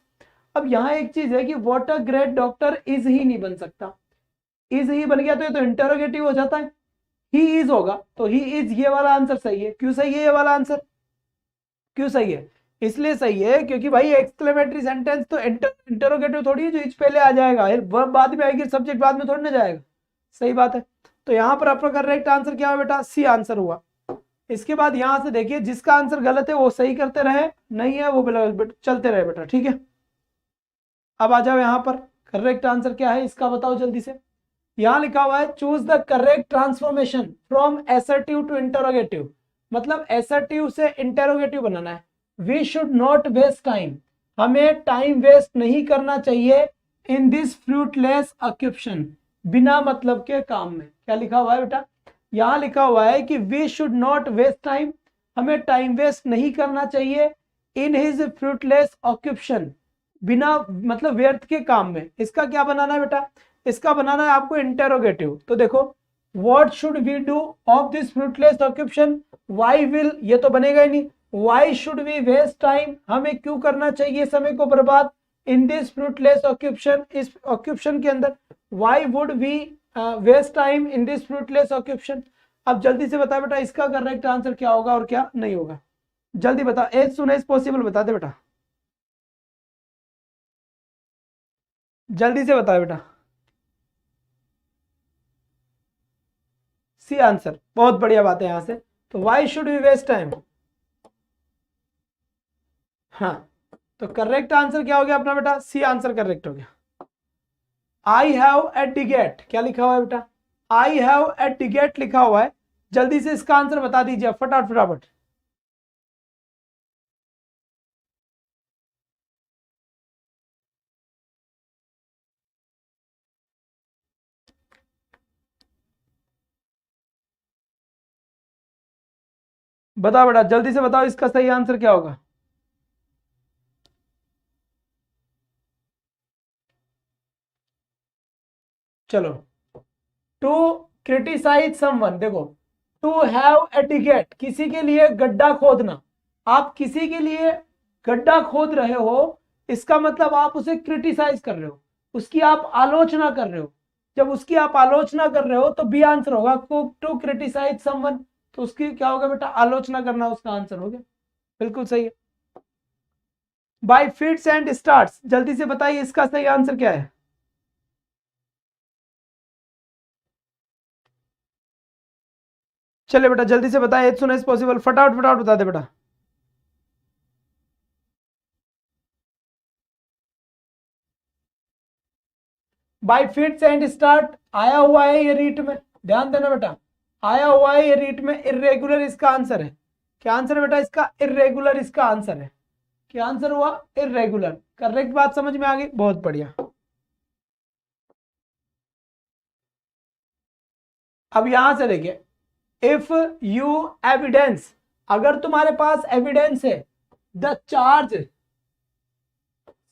अब यहां एक चीज है कि what a great doctor is he नहीं बन सकता। इज ही बन गया तो ये तो इंटरोगेटिव हो जाता है, ही इज होगा। तो ही इज ये वाला आंसर सही है। क्यों सही है ये वाला आंसर, क्यों सही है, इसलिए सही है क्योंकि भाई एक्सक्लेमेटरी सेंटेंस तो इंटरोगेटिव थोड़ी है जो इज पहले आ जाएगा, वर्ब बाद में आएगी, सब्जेक्ट बाद में थोड़ी ना जाएगा। सही बात है। तो यहां पर आपका करेक्ट आंसर क्या है बेटा, सी आंसर हुआ। इसके बाद यहां से देखिए जिसका आंसर गलत है वो सही करते रहे, नहीं है वो चलते रहे बेटा, ठीक है। अब आ जाओ यहां पर, करेक्ट आंसर क्या है इसका बताओ जल्दी से। यहां लिखा हुआ है choose the correct transformation from assertive to interrogative, मतलब एसर्टिव से इंटरोगेटिव बनाना है। We should not waste time, हमें टाइम वेस्ट नहीं करना चाहिए इन दिस फ्रूटलेस ऑक्यूपेशन, बिना मतलब के काम में। क्या लिखा हुआ है बेटा, यहां लिखा हुआ है कि we should not waste time, हमें टाइम वेस्ट नहीं करना चाहिए इन हिज फ्रूटलेस ऑक्यूपेशन, बिना मतलब व्यर्थ के काम में। इसका क्या बनाना है बेटा, इसका बनाना है आपको इंटेरोगेटिव। तो देखो what should we do of this fruitless occupation, why will, ये तो बनेगा ही नहीं। Why should we waste time, हमें क्यों करना चाहिए समय को बर्बाद, इन दिस फ्रूटलेस ऑक्यूपेशन, इस ऑक्यूपेशन के अंदर। Why would we waste time in this fruitless occupation. अब जल्दी से बता बेटा इसका करेक्ट आंसर क्या होगा और क्या नहीं होगा, जल्दी बता, एज सुन एज पॉसिबल बता दे बेटा, जल्दी से बता बेटा। सी आंसर, बहुत बढ़िया बात है यहां से। तो why should we waste time, हाँ तो करेक्ट आंसर क्या हो गया अपना बेटा, सी आंसर करेक्ट हो गया। आई हैव ए टिकट, क्या लिखा हुआ है बेटा, आई हैव ए टिकट लिखा हुआ है। जल्दी से इसका आंसर बता दीजिए फटाफट फटाफट। बताओ बेटा जल्दी से बताओ इसका सही आंसर क्या होगा। चलो, टू क्रिटिसाइज समवन, देखो टू हैव ए टिकट, किसी के लिए गड्ढा खोदना। आप किसी के लिए गड्ढा खोद रहे हो, इसका मतलब आप उसे क्रिटिसाइज कर रहे हो, उसकी आप आलोचना कर रहे हो। जब उसकी आप आलोचना कर रहे हो तो बी आंसर होगा टू क्रिटिसाइज समवन। तो उसकी क्या होगा बेटा, आलोचना करना उसका आंसर हो गया, बिल्कुल सही है। बाय फिट्स एंड स्टार्ट्स, जल्दी से बताइए इसका सही आंसर क्या है। चले बेटा जल्दी से बताए, एज सुन एज पॉसिबल, फटाफट फटाफट बता दे बेटा। बाय फिट्स एंड स्टार्ट आया हुआ है ये रीट में, ध्यान देना बेटा, आया हुआ है ये रीट में। इरेगुलर इसका आंसर है। क्या आंसर है बेटा इसका, इरेगुलर इसका आंसर है। क्या आंसर हुआ, इरेगुलर। करेक्ट बात समझ में आ गई, बहुत बढ़िया। अब यहां से देखिए, इफ यू एविडेंस, अगर तुम्हारे पास एविडेंस है, the charge,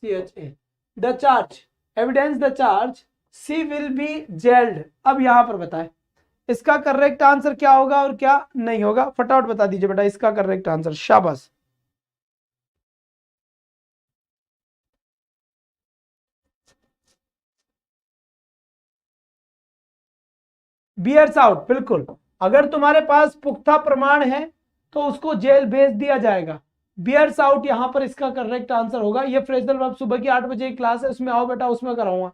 CHA, the charge, evidence the charge, she will be jailed. अब यहां पर बताए इसका करेक्ट आंसर क्या होगा और क्या नहीं होगा, फटाफट बता दीजिए बेटा इसका करेक्ट आंसर, शाबाश। बियर्स आउट, बिल्कुल। अगर तुम्हारे पास पुख्ता प्रमाण है तो उसको जेल भेज दिया जाएगा। बियर्स आउट यहां पर इसका करेक्ट आंसर होगा। ये फ्रेजल वर्ब सुबह की 8 बजे की क्लास है, उसमें आओ बेटा, उसमें कराऊंगा,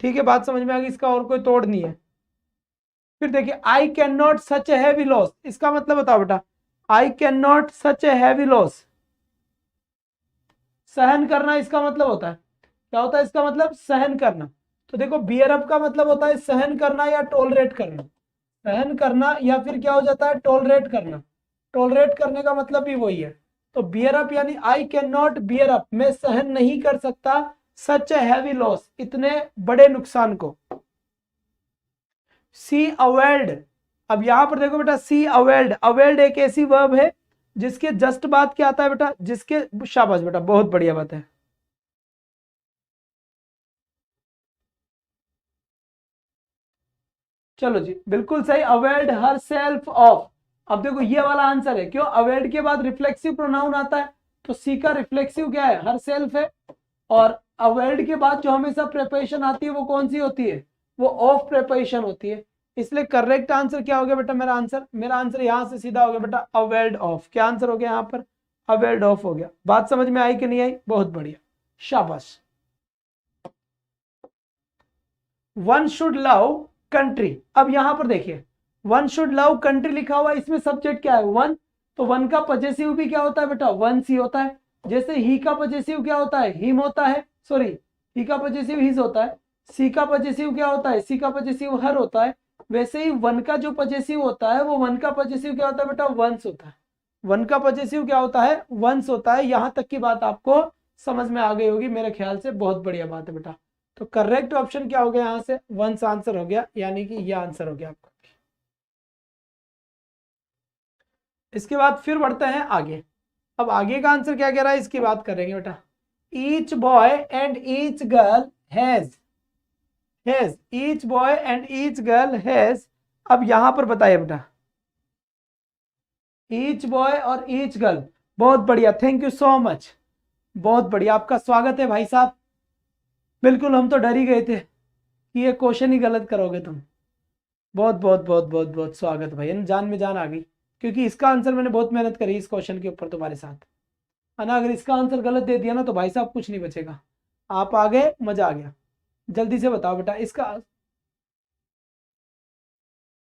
ठीक है। बात समझ में आ गई, इसका और कोई तोड़ नहीं है। फिर देखिए, I can not such a heavy loss, इसका मतलब बताओ बेटा, I can not such a heavy loss, सहन करना इसका मतलब होता है, क्या होता है इसका मतलब? सहन करना। तो देखो बियर अप का मतलब होता है सहन करना या टॉलरेट करना, सहन करना या फिर क्या हो जाता है टॉलरेट करना, टॉलरेट करने का मतलब भी वही है। तो बियर अप यानी I can not bear up, मैं सहन नहीं कर सकता सच ए हैवी लॉस, इतने बड़े नुकसान को। सी अवेल्ड, अब यहां पर देखो बेटा सी अवेल्ड, अवेल्ड एक ऐसी वर्ब है जिसके जस्ट बाद क्या आता है बेटा, जिसके, शाबाश बेटा बहुत बढ़िया बात है। चलो जी बिल्कुल सही, अवेल्ड हर सेल्फ ऑफ। अब देखो ये वाला आंसर है, क्यों? अवेल्ड के बाद रिफ्लेक्सिव प्रोनाउन आता है, तो सी का रिफ्लेक्सिव क्या है? हर सेल्फ है। और अवेल्ड के बाद जो हमेशा प्रेपरेशन आती है वो कौन सी होती है? वो ऑफ प्रेपरेशन होती है। इसलिए करेक्ट आंसर क्या हो गया बेटा? मेरा आंसर यहां से सीधा हो गया बेटा अवेल्ड ऑफ। क्या आंसर हो गया यहाँ पर? अवेल्ड ऑफ हो गया। बात समझ में आई कि नहीं आई? बहुत बढ़िया, शाबाश। वन शुड लव कंट्री, अब यहां पर देखिए वन शुड लव कंट्री लिखा हुआ है, इसमें सब्जेक्ट क्या है? वन। तो वन का पजेसिव भी क्या होता है बेटा? वन सी होता है। जैसे ही का पजेसिव क्या होता है? हिम होता है, सॉरी ही का पजेसिव हिज होता है। सी का पजेसिव क्या होता है? सी का पजेसिव हर होता है। वैसे ही वन का जो पजेसिव होता है वो वन का पजेसिव क्या होता है बेटा? वंस होता है। वन का पजेसिव क्या होता है? वंस होता है। यहां तक की बात आपको समझ में आ गई होगी मेरे ख्याल से, बहुत बढ़िया बात है बेटा। तो करेक्ट ऑप्शन क्या हो गया यहां से? वंस आंसर हो गया, यानी कि ये आंसर हो गया आपका। इसके बाद फिर बढ़ते हैं आगे। अब आगे का आंसर क्या कह रहा है इसकी बात करेंगे बेटा। Each boy and each girl has each boy and each girl has, अब यहां पर बताइए बेटा ईच बॉय और ईच गर्ल। बहुत बढ़िया, थैंक यू सो मच, बहुत बढ़िया, आपका स्वागत है भाई साहब। बिल्कुल, हम तो डर ही गए थे कि ये क्वेश्चन ही गलत करोगे तुम। बहुत बहुत बहुत बहुत बहुत स्वागत भाई, जान में जान आ गई, क्योंकि इसका आंसर मैंने बहुत मेहनत करी इस क्वेश्चन के ऊपर तुम्हारे साथ, है ना। अगर इसका आंसर गलत दे दिया ना तो भाई साहब कुछ नहीं बचेगा। आप आ गए, मजा आ गया। जल्दी से बताओ बेटा इसका,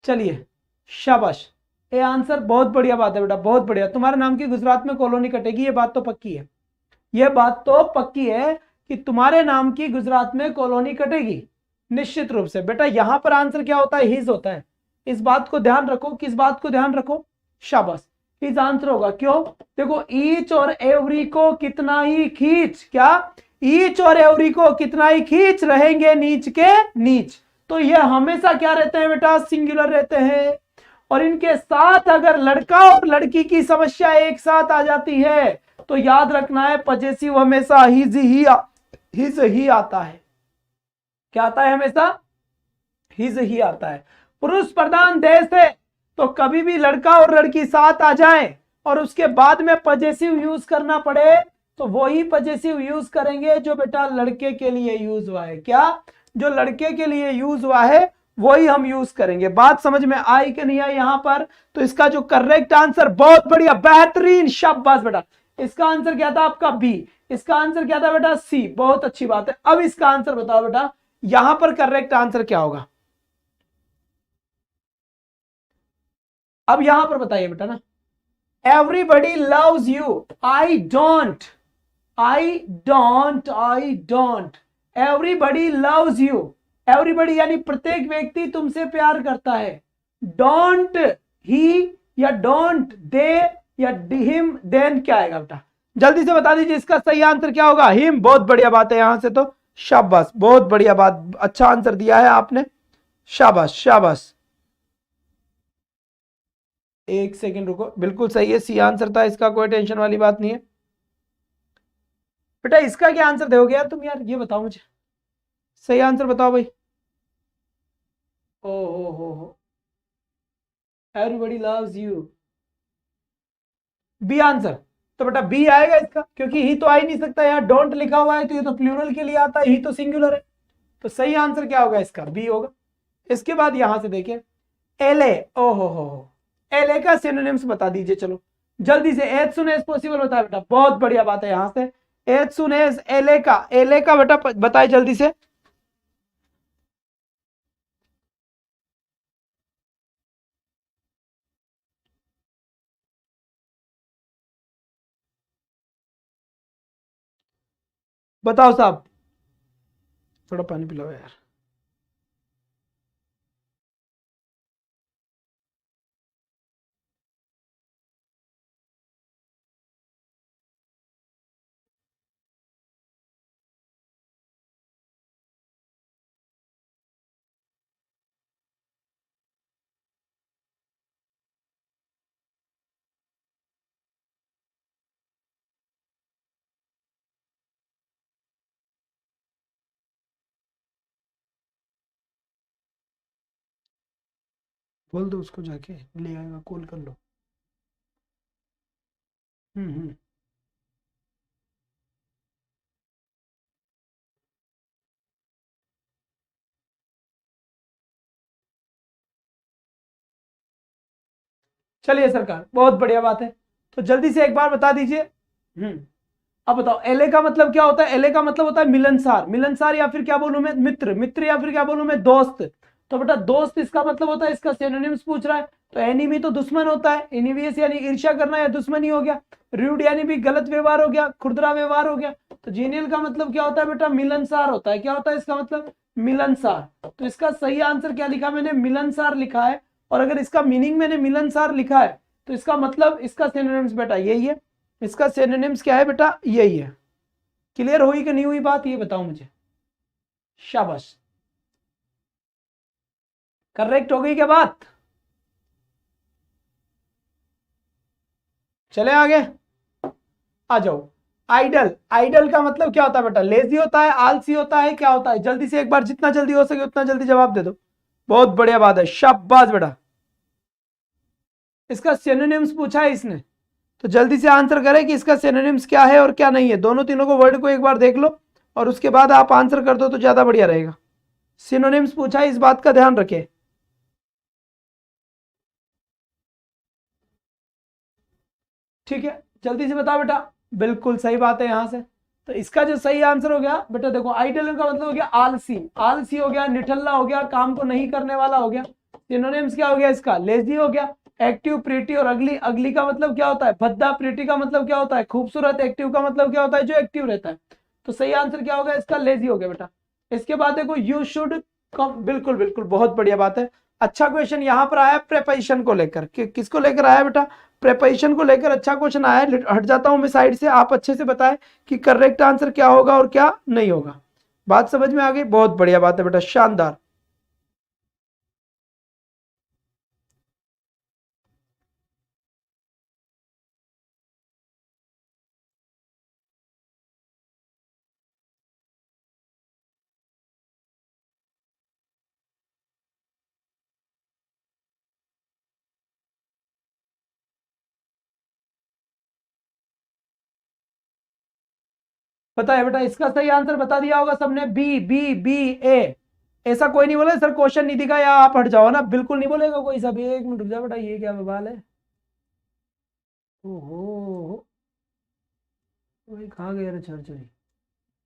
चलिए शाबाश, ये आंसर बहुत बढ़िया बात है बेटा, बहुत बढ़िया। तुम्हारे नाम की गुजरात में कॉलोनी कटेगी, ये बात तो पक्की है, ये बात तो पक्की है कि तुम्हारे नाम की गुजरात में कॉलोनी कटेगी निश्चित रूप से। बेटा यहां पर आंसर क्या होता है? हिज होता है। इस बात को ध्यान रखो, किस बात को ध्यान रखो? शाबाश, हिज आंसर होगा। क्यों? देखो ईच और एवरी को कितना ही खींच, क्या? ईच और एवरी को कितना ही खींच रहेंगे नीच के नीच, तो ये हमेशा क्या रहते हैं बेटा? सिंगुलर रहते हैं। और इनके साथ अगर लड़का और लड़की की समस्या एक साथ आ जाती है तो याद रखना है पजेसिव हमेशा हिज ही आता है। क्या आता है? हमेशा हिज ही आता है। पुरुष प्रधान देश है तो कभी भी लड़का और लड़की साथ आ जाए और उसके बाद में पजेसिव यूज करना पड़े तो वही पजेसिव यूज करेंगे जो बेटा लड़के के लिए यूज हुआ है। क्या? जो लड़के के लिए यूज हुआ है वही हम यूज करेंगे। बात समझ में आई कि नहीं आई यहां पर? तो इसका जो करेक्ट आंसर, बहुत बढ़िया, बेहतरीन, शाबाश बेटा। इसका आंसर क्या था आपका? बी। इसका आंसर क्या था बेटा? सी। बहुत अच्छी बात है। अब इसका आंसर बताओ बेटा, यहां पर करेक्ट आंसर क्या होगा? अब यहां पर बताइए बेटा ना, everybody loves you, I don't, I don't, everybody loves you, everybody यानी प्रत्येक व्यक्ति तुमसे प्यार करता है। डोंट ही या डोंट दे या हिम, देन क्या आएगा बेटा? जल्दी से बता दीजिए इसका सही आंसर क्या होगा? हिम। बहुत बढ़िया बात है, यहां से तो शाबाश, बहुत बढ़िया बात, अच्छा आंसर दिया है आपने, शाबाश शाबाश। एक सेकंड रुको, बिल्कुल सही है, सी आंसर था इसका, कोई टेंशन वाली बात नहीं है। बेटा इसका क्या आंसर दोगे यार तुम? यार ये बताओ मुझे, सही आंसर बताओ भाई। ओ हो, everybody loves you, B answer. तो बेटा बी आएगा इसका, क्योंकि ही तो आ ही नहीं सकता, यार डोंट लिखा हुआ है तो ये तो प्लूरल के लिए आता है, ही तो सिंगुलर है। तो सही आंसर क्या होगा इसका? बी होगा। इसके बाद यहां से देखिए एले, ओ हो, एले का सिनोनिम्स बता दीजिए, चलो जल्दी से, एज सुन एज पॉसिबल होता है बेटा, बहुत बढ़िया बात है। यहां से एज सुन एज, एले का बेटा बताए जल्दी से। बताओ साहब, थोड़ा पानी पिलाओ यार। बोल दो उसको, जाके ले आएगा, कॉल कर लो। हम्म। चलिए सरकार, बहुत बढ़िया बात है। तो जल्दी से एक बार बता दीजिए। अब बताओ, एले का मतलब क्या होता है? एले का मतलब होता है मिलनसार, मिलनसार या फिर क्या बोलूं मैं, मित्र, मित्र या फिर क्या बोलूं मैं, दोस्त। तो बेटा दोस्त इसका मतलब होता है, इसका सिनोनिम्स पूछ रहा है। तो एनिमी तो दुश्मन होता है, एनिवियस यानी ईर्ष्या करना या दुश्मनी हो गया। रूड यानी भी गलत व्यवहार हो गया, खुरदरा व्यवहार हो गया। तो जीनियल का मतलब क्या होता है बेटा? मिलनसार होता है। क्या होता है इसका मतलब? मिलनसार। तो इसका सही आंसर क्या लिखा मैंने? मिलनसार लिखा है। और अगर इसका मीनिंग मैंने मिलनसार लिखा है, तो इसका मतलब इसका सिनोनिम्स बेटा यही है। इसका सिनोनिम्स क्या है बेटा? यही है। क्लियर हुई कि नहीं हुई बात, ये बताओ मुझे। शाबाश, करेक्ट हो गई क्या बात? चले आगे, आ जाओ। आइडल, आइडल का मतलब क्या होता है बेटा? लेजी होता है, आलसी होता है, क्या होता है? जल्दी से एक बार, जितना जल्दी हो सके उतना जल्दी जवाब दे दो। बहुत बढ़िया बात है, शाबाश बेटा। इसका सिनोनिम्स पूछा है इसने, तो जल्दी से आंसर करें कि इसका सिनोनिम्स क्या है और क्या नहीं है। दोनों तीनों को वर्ड को एक बार देख लो और उसके बाद आप आंसर कर दो तो ज्यादा बढ़िया रहेगा। सिनोनिम्स पूछा है, इस बात का ध्यान रखें। ठीक है, जल्दी से बताओ बेटा। बिल्कुल सही बात है यहां से। तो इसका जो सही आंसर हो गया बेटा, देखो आइडल का मतलब हो गया आलसी, आलसी हो गया, निठल्ला हो गया, काम को नहीं करने वाला हो गया। सिनोनिम्स क्या हो गया इसका? लेजी हो गया, एक्टिव, प्रीटी और अगली। अगली का मतलब क्या होता है? भद्दा। प्रीटी का मतलब क्या होता है? खूबसूरत। एक्टिव का मतलब क्या होता है? जो एक्टिव रहता है। तो सही आंसर क्या होगा इसका? लेजी हो गया बेटा। इसके बाद देखो, यू शुड कम। बिल्कुल बिल्कुल, बहुत बढ़िया बात है। अच्छा क्वेश्चन यहाँ पर आया प्रेपोजिशन को लेकर। किसको लेकर आया बेटा? प्रेपोजिशन को लेकर अच्छा क्वेश्चन आया है। हट जाता हूं मैं साइड से, आप अच्छे से बताएं कि करेक्ट आंसर क्या होगा और क्या नहीं होगा। बात समझ में आ गई? बहुत बढ़िया बात है बेटा, शानदार। पता है बेटा, इसका सही आंसर बता दिया होगा सबने। बी बी बी ए। ऐसा कोई नहीं बोला सर क्वेश्चन नहीं दिखा या आप हट जाओ ना, बिल्कुल नहीं बोलेगा कोई। सब एक मिनट रुक जा बेटा, ये क्या बवाल है? ओहो, भाई कहाँ गया रे छरछरी?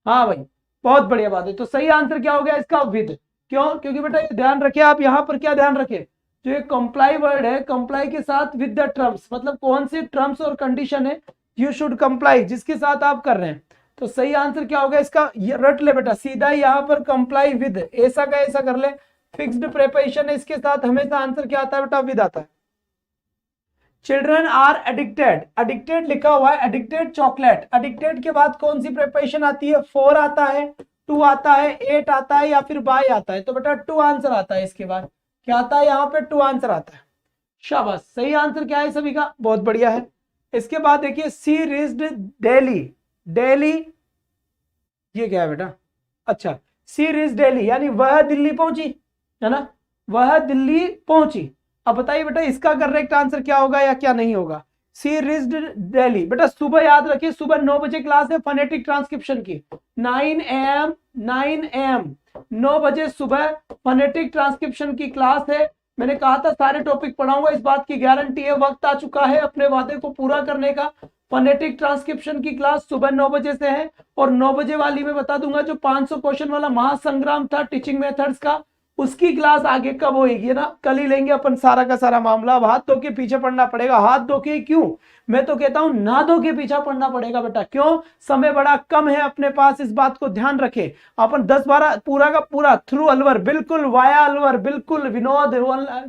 हाँ भाई, बहुत बढ़िया बात है। तो सही आंसर क्या हो गया इसका? विद। क्यों? क्योंकि बेटा ये ध्यान रखे आप, यहाँ पर क्या ध्यान रखे, जो ये कंप्लाई वर्ड है, कंप्लाई के साथ विद द टर्म्स, मतलब कौन सी टर्म्स और कंडीशन है? यू शुड कंप्लाई, जिसके साथ आप कर रहे हैं। तो सही आंसर क्या होगा इसका? ये रट ले बेटा, सीधा ही यहाँ पर कंप्लाई विद, ऐसा का ऐसा कर ले। फिक्स्ड प्रेपोजिशन है, इसके साथ हमेशा आंसर क्या आता है बेटा? विद आता है। चिल्ड्रन आर एडिक्टेड, एडिक्टेड लिखा हुआ है, एडिक्टेड चॉकलेट। एडिक्टेड के बाद कौन सी प्रेपोजिशन आती है? फॉर आता है, टू आता है, एट आता है या फिर बाय आता है? तो बेटा टू आंसर आता है इसके बाद। क्या आता है यहाँ पे? टू आंसर आता है। शाबाश, सही आंसर क्या है सभी का? बहुत बढ़िया है। इसके बाद देखिए, सी रीच्ड डेली, डेली ये क्या है बेटा? अच्छा, सी रीच्ड दिल्ली यानी वह दिल्ली पहुंची, है ना? वह दिल्ली पहुंची। अब बताइए बेटा, इसका करेक्ट आंसर क्या होगा या क्या नहीं होगा? सी रीच्ड दिल्ली। बेटा सुबह याद रखिए, सुबह 9 बजे क्लास है फोनेटिक ट्रांसक्रिप्शन की। 9 AM, 9 AM, 9 बजे सुबह फोनेटिक ट्रांसक्रिप्शन की क्लास है। मैंने कहा था सारे टॉपिक पढ़ाऊंगा, इस बात की गारंटी है। वक्त आ चुका है अपने वादे को पूरा करने का। फोनेटिक ट्रांसक्रिप्शन की क्लास सुबह 9 बजे से है। और 9 बजे वाली में बता दूंगा, जो 500 क्वेश्चन वाला महासंग्राम था टीचिंग मेथड्स का, उसकी क्लास आगे कब होगी ना, कल ही लेंगे अपन सारा का सारा मामला। अब हाथ धो के पीछे पड़ना पड़ेगा। हाथ धो के क्यों, मैं तो कहता हूं ना धो के पीछे पड़ना पड़ेगा बेटा। क्यों, समय बड़ा कम है अपने पास, इस बात को ध्यान रखे। अपन 10-12 पूरा का पूरा थ्रू अलवर, बिल्कुल वाया अलवर, बिल्कुल विनोद,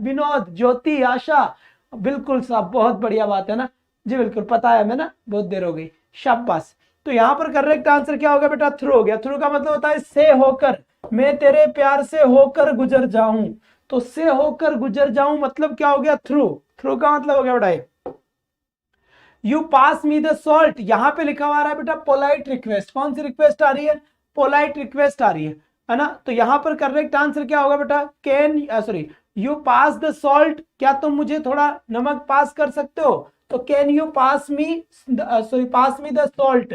विनोद, ज्योति, आशा, बिल्कुल साहब, बहुत बढ़िया बात है ना जी, बिल्कुल पता है हमें ना, बहुत देर हो गई, शाबाश। तो यहां पर करेक्ट आंसर क्या होगा बेटा, थ्रू हो गया। थ्रू का मतलब होता है से होकर, मैं तेरे प्यार से होकर गुजर जाऊं, तो से होकर गुजर जाऊं मतलब क्या हो गया, थ्रू। थ्रू का मतलब हो गया बेटा you pass me the salt, यहां पे लिखा हुआ है बेटा पोलाइट रिक्वेस्ट। कौन सी रिक्वेस्ट आ रही है, पोलाइट रिक्वेस्ट आ रही है ना। तो यहां पर करेक्ट आंसर क्या होगा बेटा, can, sorry, you pass the salt, क्या तुम मुझे थोड़ा नमक पास कर सकते हो, तो can you pass me, sorry pass me the salt,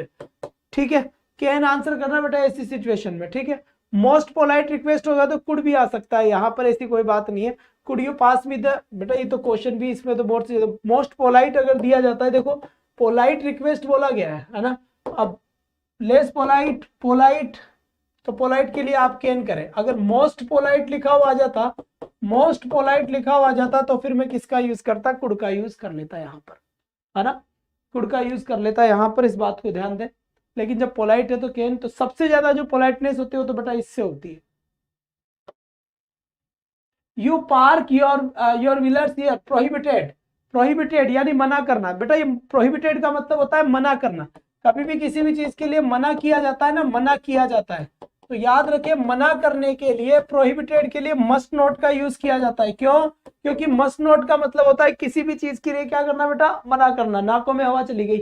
ठीक है। कैन आंसर करना बेटा ऐसी सिचुएशन में, ठीक है। मोस्ट पोलाइट रिक्वेस्ट होगा तो कुड भी आ सकता है, यहां पर ऐसी कोई बात नहीं है। Could you pass me the, बेटा ये तो क्वेश्चन भी इसमें तो बहुत से मोस्ट पोलाइट अगर दिया जाता है, देखो पोलाइट रिक्वेस्ट बोला गया है ना। अब लेस पोलाइट, पोलाइट, तो पोलाइट के लिए आप कैन करें। अगर मोस्ट पोलाइट लिखा हुआ आ जाता, मोस्ट पोलाइट लिखा हुआ आ जाता, तो फिर मैं किसका यूज करता, कुड का यूज कर लेता यहां पर, है ना, कुड का यूज कर लेता यहां पर, इस बात को ध्यान दें। लेकिन जब पोलाइट है तो कैन, तो सबसे ज्यादा जो पोलाइटनेस होती है वो तो बेटा इससे होती है। You park your wheelers here, prohibited, prohibited यानी मना करना। बेटा ये प्रोहिबिटेड का मतलब होता है मना करना। कभी भी किसी भी चीज के लिए मना किया जाता है ना, मना किया जाता है, तो याद रखिए मना करने के लिए, प्रोहिबिटेड के लिए मस्ट नोट का यूज किया जाता है। क्यों, क्योंकि मस्ट नोट का मतलब होता है किसी भी चीज के लिए क्या करना बेटा, मना करना। नाकों में हवा चली गई,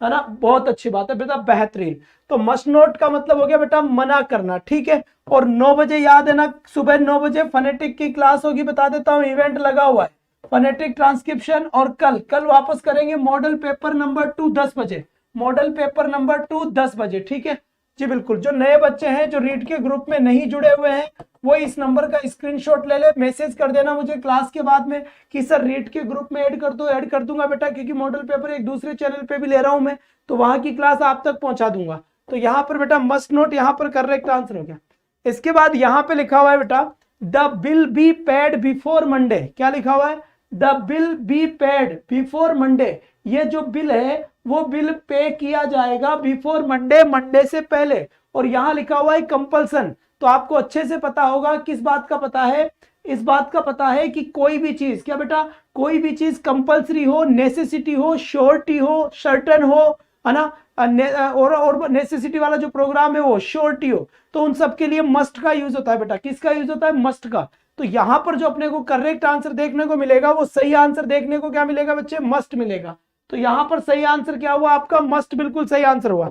है ना, बहुत अच्छी बात है बेटा, बेहतरीन। तो मस्ट नोट का मतलब हो गया बेटा मना करना, ठीक है। और 9 बजे याद है ना, सुबह 9 बजे फनेटिक की क्लास होगी, बता देता हूँ, इवेंट लगा हुआ है, फनेटिक ट्रांसक्रिप्शन। और कल कल वापस करेंगे मॉडल पेपर नंबर 2 10 बजे, मॉडल पेपर नंबर 2 10 बजे, ठीक है जी, बिल्कुल। जो नए बच्चे हैं जो रीड के ग्रुप में नहीं जुड़े हुए हैं, वो इस नंबर का स्क्रीनशॉट ले ले, मैसेज कर देना मुझे क्लास के बाद में कि सर रीड के ग्रुप में ऐड कर दो। ऐड कर दूंगा बेटा, क्योंकि मॉडल पेपर एक दूसरे चैनल पे भी ले रहा हूं मैं, तो वहां की क्लास आप तक पहुंचा दूंगा। तो यहाँ पर बेटा मस्ट नोट, यहाँ पर करेक्ट आंसर हो गया। इसके बाद यहाँ पे लिखा हुआ है बेटा the bill be paid before Monday, क्या लिखा हुआ है, the bill be paid before Monday. ये जो बिल है वो बिल पे किया जाएगा बिफोर मंडे, मंडे से पहले। और यहां लिखा हुआ है कंपल्सन, तो आपको अच्छे से पता होगा, किस बात का पता है, इस बात का पता है कि कोई भी चीज, क्या बेटा, कोई भी चीज कंपल्सरी हो, नेसेसिटी हो, श्योरिटी हो, सर्टन हो, है ना, और नेसेसिटी वाला जो प्रोग्राम है वो श्योरिटी हो, तो उन सब के लिए मस्ट का यूज होता है बेटा। किसका यूज होता है, मस्ट का। तो यहां पर जो अपने को करेक्ट आंसर देखने को मिलेगा, वो सही आंसर देखने को क्या मिलेगा बच्चे, मस्ट मिलेगा। तो यहां पर सही आंसर क्या हुआ आपका, मस्ट, बिल्कुल सही आंसर हुआ,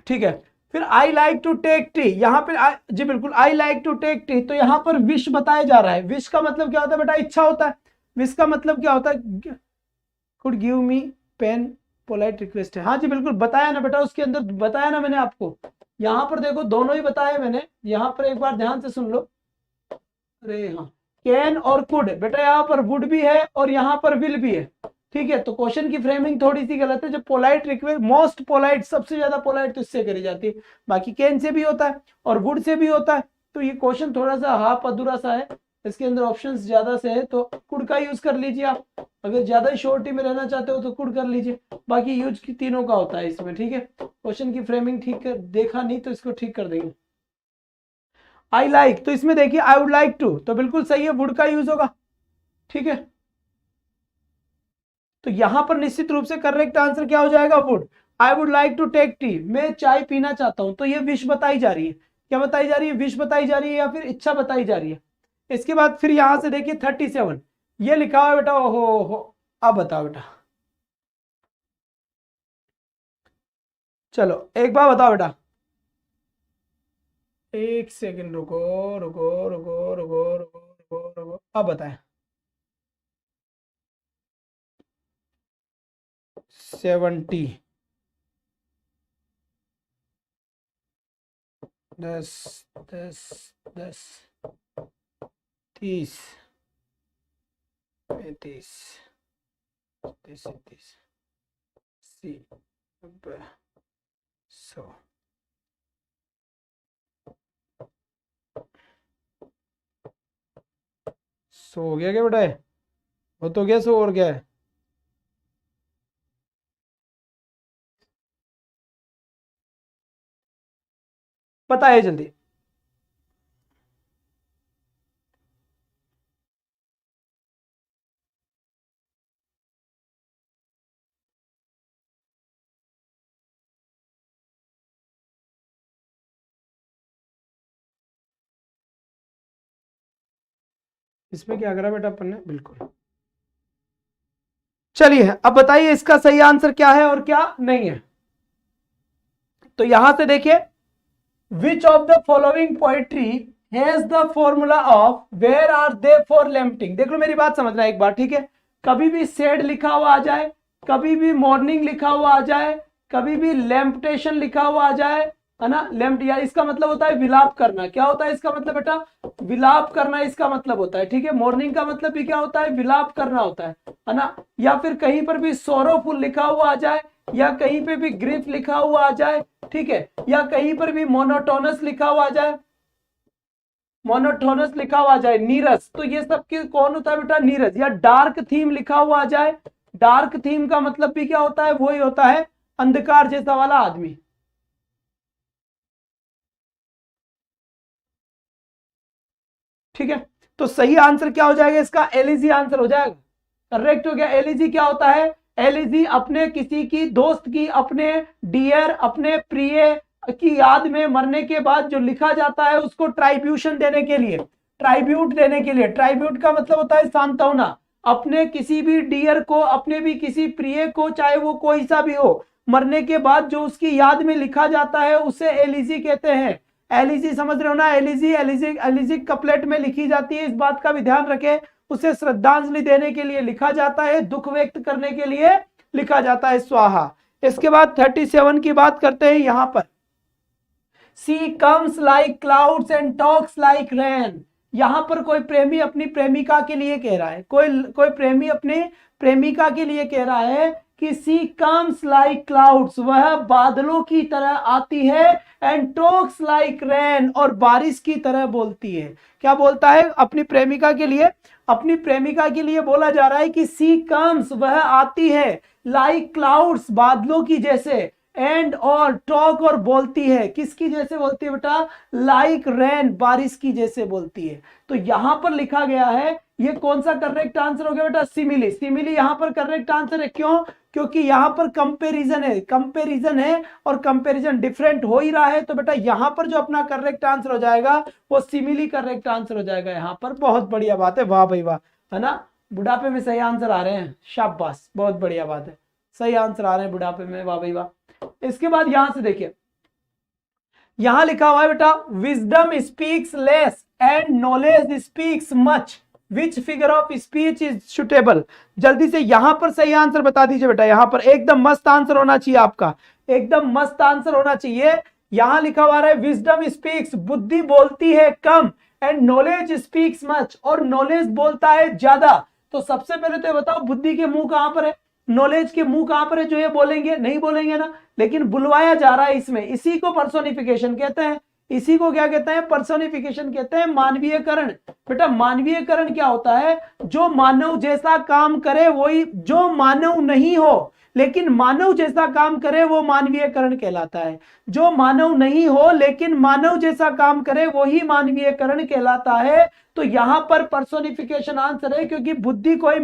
ठीक है। फिर I like to take tea, यहां पर जी बिल्कुल, I like to take tea, तो यहां पर विश बताया जा रहा है। विश का मतलब क्या होता है बेटा, इच्छा होता है। विश का मतलब क्या होता है, could give me pen, polite request है। हाँ जी बिल्कुल बताया ना बेटा, उसके अंदर बताया ना मैंने आपको। यहां पर देखो दोनों ही बताए मैंने, यहां पर एक बार ध्यान से सुन लो। अरे हाँ, कैन और कुड, बेटा यहाँ पर वुड भी है और यहाँ पर विल भी है, ठीक है। तो क्वेश्चन की फ्रेमिंग थोड़ी सी गलत है। जो पोलाइट रिक्वेस्ट, मोस्ट पोलाइट, सबसे ज्यादा पोलाइट तो इससे करी जाती है, बाकी कैन से भी होता है और वुड से भी होता है। तो ये क्वेश्चन थोड़ा सा हाफ अधूरा सा है, इसके अंदर ऑप्शंस ज्यादा से है, तो कुड का यूज कर लीजिए आप। अगर ज्यादा ही श्योरिटी में रहना चाहते हो तो कुड कर लीजिए, बाकी यूज की तीनों का होता है इसमें, ठीक है। क्वेश्चन की फ्रेमिंग ठीक कर देखा नहीं तो इसको ठीक कर देंगे। आई लाइक, तो इसमें देखिए आई वुड लाइक टू, तो बिल्कुल सही है, वुड का यूज होगा, ठीक है। तो यहां पर निश्चित रूप से करेक्ट आंसर क्या हो जाएगा, would. I would like to take tea, मैं चाय पीना चाहता हूं, तो ये विश बताई जा रही है। क्या बताई जा रही है, विश बताई जा रही है या फिर इच्छा बताई जा रही है। इसके बाद फिर यहां से देखिए 37, ये लिखा हुआ है बेटा, ओहो हो, अब बताओ बेटा, चलो एक बार बताओ बेटा, एक सेकंड रुको, रुको रुको रुको रुको रुको रुको, अब बताएं। 70, 10, 10, 10, 30, 35, 30, 80, 90, 100, सो हो गया क्या बेटा? वो तो गया, सो और क्या है? बताइए जल्दी। इसमें क्या करा बेटा अपन ने? बिल्कुल। चलिए अब बताइए इसका सही आंसर क्या है और क्या नहीं है। तो यहां से देखिए, which of the following poetry has the formula of where are they for lamenting. देख लो मेरी बात समझना एक बार, ठीक है? कभी भी सेड लिखा हुआ आ जाए, कभी भी मॉर्निंग लिखा हुआ आ जाए, कभी भी लैम्पटेशन लिखा हुआ आ जाए, है ना? लैम्प, या इसका मतलब होता है विलाप करना। क्या होता है इसका मतलब बेटा? विलाप करना इसका मतलब होता है, ठीक है? मॉर्निंग का मतलब भी क्या होता है? विलाप करना होता है ना? या फिर कहीं पर भी सोरोफुल लिखा हुआ आ जाए, या कहीं पे भी ग्रीफ लिखा हुआ आ जाए, ठीक है? या कहीं पर भी मोनोटोनस लिखा हुआ आ जाए, मोनोटोनस लिखा हुआ आ जाए, नीरस, तो ये सब के कौन होता है बेटा? नीरस। या डार्क थीम लिखा हुआ आ जाए, डार्क थीम का मतलब भी क्या होता है? वही होता है अंधकार जैसा वाला आदमी। ठीक है, तो सही आंसर क्या हो जाएगा इसका? एलईजी आंसर हो जाएगा। करेक्ट हो गया। एलईजी क्या होता है? एलईजी अपने किसी की दोस्त की, अपने डियर, अपने प्रिय की याद में मरने के बाद जो लिखा जाता है उसको ट्राइब्यूशन देने के लिए, ट्राइब्यूट देने के लिए। ट्राइब्यूट का मतलब होता है सांत्वना। अपने किसी भी डियर को, अपने भी किसी प्रिय को, चाहे वो कोई सा भी हो, मरने के बाद जो उसकी याद में लिखा जाता है उसे एलईजी कहते हैं। एलईजी समझ रहे हो ना? एलईजी, एलईजी, एलईजी कपलेट में लिखी जाती है, इस बात का भी ध्यान रखें। उसे श्रद्धांजलि देने के लिए लिखा जाता है, दुख व्यक्त करने के लिए लिखा जाता है, स्वाहा। इसके बाद 37 की बात करते हैं यहां पर। She comes like clouds and talks like rain. यहां पर कोई प्रेमी अपनी प्रेमिका के लिए कह रहा है, कोई प्रेमी अपने प्रेमिका के लिए कह रहा है कि सी कम्स लाइक क्लाउड्स, वह बादलों की तरह आती है, एंड टॉक्स लाइक रेन, और बारिश की तरह बोलती है। क्या बोलता है अपनी प्रेमिका के लिए? अपनी प्रेमिका के लिए बोला जा रहा है कि सी कम्स, वह आती है, लाइक क्लाउड्स, बादलों की जैसे, एंड और टॉक, और बोलती है, किसकी जैसे बोलती है बेटा? लाइक रेन, बारिश की जैसे बोलती है। तो यहां पर लिखा गया है, ये कौन सा करेक्ट आंसर हो गया बेटा? सिमिली। सिमिली यहां पर करेक्ट आंसर है। क्यों? क्योंकि यहां पर कंपैरिजन है, कंपैरिजन है, और कंपैरिजन डिफरेंट हो ही रहा है, तो बेटा यहां पर जो अपना करेक्ट आंसर हो जाएगा वो सिमिली करेक्ट आंसर हो जाएगा यहां पर। बहुत बढ़िया बात है, वाह भाई वाह, है ना? बुढ़ापे में सही आंसर आ रहे हैं, शाबाश, बहुत बढ़िया बात है, सही आंसर आ रहे हैं बुढ़ापे में, वाह भाई वाह। इसके बाद यहां से देखिए, यहां लिखा हुआ है बेटा, wisdom speaks less and knowledge speaks much, which figure of speech is suitable. जल्दी से यहां पर सही आंसर बता दीजिए बेटा। यहां पर एकदम मस्त आंसर होना चाहिए आपका, एकदम मस्त आंसर होना चाहिए। यहां लिखा हुआ है विजडम स्पीक्स, बुद्धि बोलती है कम, एंड नॉलेज स्पीक्स मच, और नॉलेज बोलता है ज्यादा। तो सबसे पहले तो ये बताओ, बुद्धि के मुंह कहां पर है? नॉलेज के मुंह कहां पर है जो ये बोलेंगे? नहीं बोलेंगे ना, लेकिन बुलवाया जा रहा है इसमें। इसी को पर्सोनिफिकेशन कहते हैं। इसी को क्या कहते हैं? पर्सोनिफिकेशन कहते हैं, मानवीयकरण। बेटा मानवीयकरण क्या होता है? जो मानव जैसा काम करे वही, जो मानव नहीं हो लेकिन मानव जैसा काम करे वो मानवीयकरण कहलाता है। जो मानव नहीं हो लेकिन मानव जैसा काम करे वही मानवीयकरण कहलाता है। तो यहां पर पर्सोनिफिकेशन आंसर है, क्योंकि बुद्धि कोई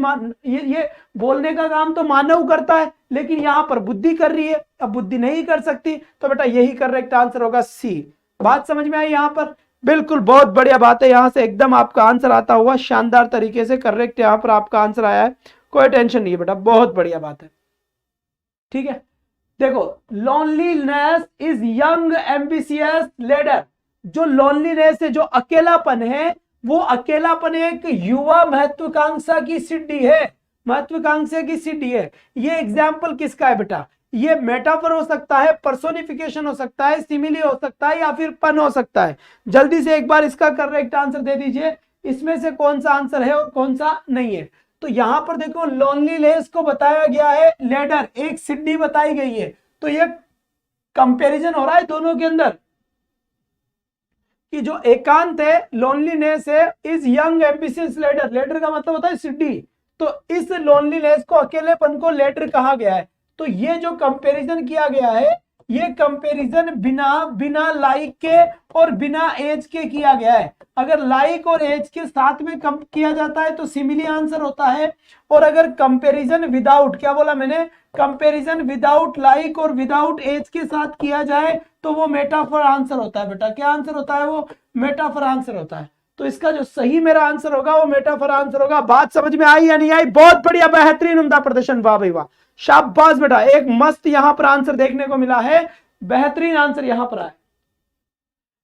ये बोलने का काम तो मानव करता है, लेकिन यहां पर बुद्धि कर रही है, अब बुद्धि नहीं कर सकती, तो बेटा यही करेक्ट आंसर होगा, सी। बात समझ में आई यहां पर? बिल्कुल, बहुत बढ़िया बात है। यहां से एकदम आपका आंसर आता हुआ शानदार तरीके से करेक्ट यहां पर आपका आंसर आया है, कोई टेंशन नहीं है बेटा, बहुत बढ़िया बात है। ठीक है, देखो, loneliness is young ambitious leader. जो लोनलीनेस है, जो अकेलापन है, वो अकेलापन एक युवा महत्वाकांक्षा की सिद्धि है, महत्वाकांक्षा की सिद्धि है। ये एग्जाम्पल किसका है बेटा? ये मेटाफर हो सकता है, पर्सोनिफिकेशन हो सकता है, सिमिली हो सकता है, या फिर पन हो सकता है। जल्दी से एक बार इसका करेक्ट आंसर दे दीजिए, इसमें से कौन सा आंसर है और कौन सा नहीं है। तो यहां पर देखो, लोनलीनेस को बताया गया है लेडर, एक सिद्धि बताई गई है। तो ये कंपैरिजन हो रहा है दोनों के अंदर, कि जो एकांत है, लोनलीनेस है, is young ambitious ladder, ladder का मतलब होता है सिटी, तो इस लोनलीनेस को, अकेलेपन को लेडर कहा गया है। तो ये जो कंपैरिजन किया गया है, ये कंपैरिजन बिना लाइक के और बिना एज के किया गया है। अगर लाइक और एज के साथ में कम किया जाता है तो सिमिली आंसर होता है, और अगर कंपैरिजन विदाउट, क्या बोला मैंने, कंपैरिजन विदाउट लाइक और विदाउट एज के साथ किया जाए तो वो मेटाफर आंसर होता है। बेटा क्या आंसर होता है, वो मेटाफर आंसर होता है। तो इसका जो सही मेरा आंसर होगा वो मेटाफर आंसर होगा। बात समझ में आई या नहीं आई? बहुत बढ़िया, बेहतरीन, उम्दा प्रदर्शन, वाह भाई वाह, शाबाश बेटा, एक मस्त यहां पर आंसर देखने को मिला है, बेहतरीन आंसर यहां पर आया।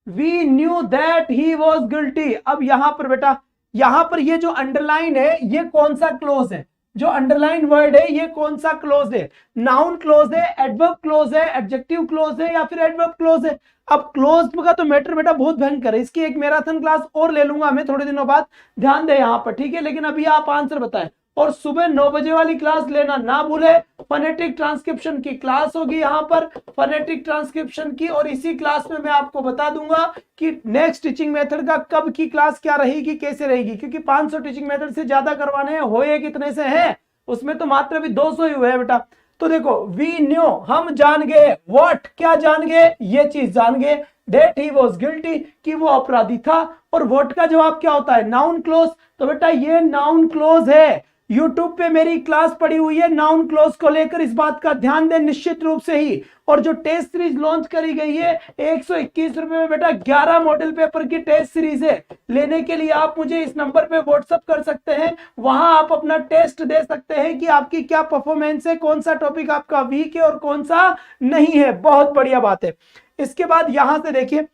We knew that he was guilty. अब यहां पर बेटा, यहां पर ये जो अंडरलाइन है ये कौन सा क्लोज है, जो अंडरलाइन वर्ड है ये कौन सा क्लोज है, नाउन क्लोज है, एडवर्ब क्लोज है, एडजेक्टिव क्लोज है, या फिर एडवर्ब क्लोज है। अब क्लोज का तो मैटर बेटा बहुत भयंकर है, इसकी एक मैराथन क्लास और ले लूंगा मैं थोड़े दिनों बाद, ध्यान दे यहां पर, ठीक है। लेकिन अभी आप आंसर बताएं, और सुबह 9 बजे वाली क्लास लेना ना भूले, फोनेटिक ट्रांसक्रिप्शन की क्लास होगी यहाँ पर, फोनेटिक ट्रांसक्रिप्शन की, और इसी क्लास में मैं आपको बता दूंगा कि नेक्स्ट टीचिंग मेथड का कब की क्लास क्या रहेगी, कैसे रहेगी, क्योंकि 500 टीचिंग मेथड से ज्यादा करवाने हैं, होए कितने से हैं, उसमें तो मात्र भी 200 ही हुए हैं बेटा। तो देखो, वी न्यू, हम जान गए, व्हाट, क्या जान गए, ये चीज जान गए, दैट ही वाज गिल्टी, कि वो अपराधी था, और व्हाट का जवाब क्या होता है, नाउन क्लोज। तो बेटा ये नाउन क्लोज है, यूट्यूब पे मेरी क्लास पड़ी हुई है नाउन क्लोज को लेकर, इस बात का ध्यान दें निश्चित रूप से ही। और जो टेस्ट सीरीज लॉन्च करी गई है 121 रुपए में बेटा, 11 मॉडल पेपर की टेस्ट सीरीज है। लेने के लिए आप मुझे इस नंबर पे व्हाट्सअप कर सकते हैं, वहां आप अपना टेस्ट दे सकते हैं कि आपकी क्या परफॉर्मेंस है, कौन सा टॉपिक आपका वीक है और कौन सा नहीं है। बहुत बढ़िया बात है। इसके बाद यहां से देखिए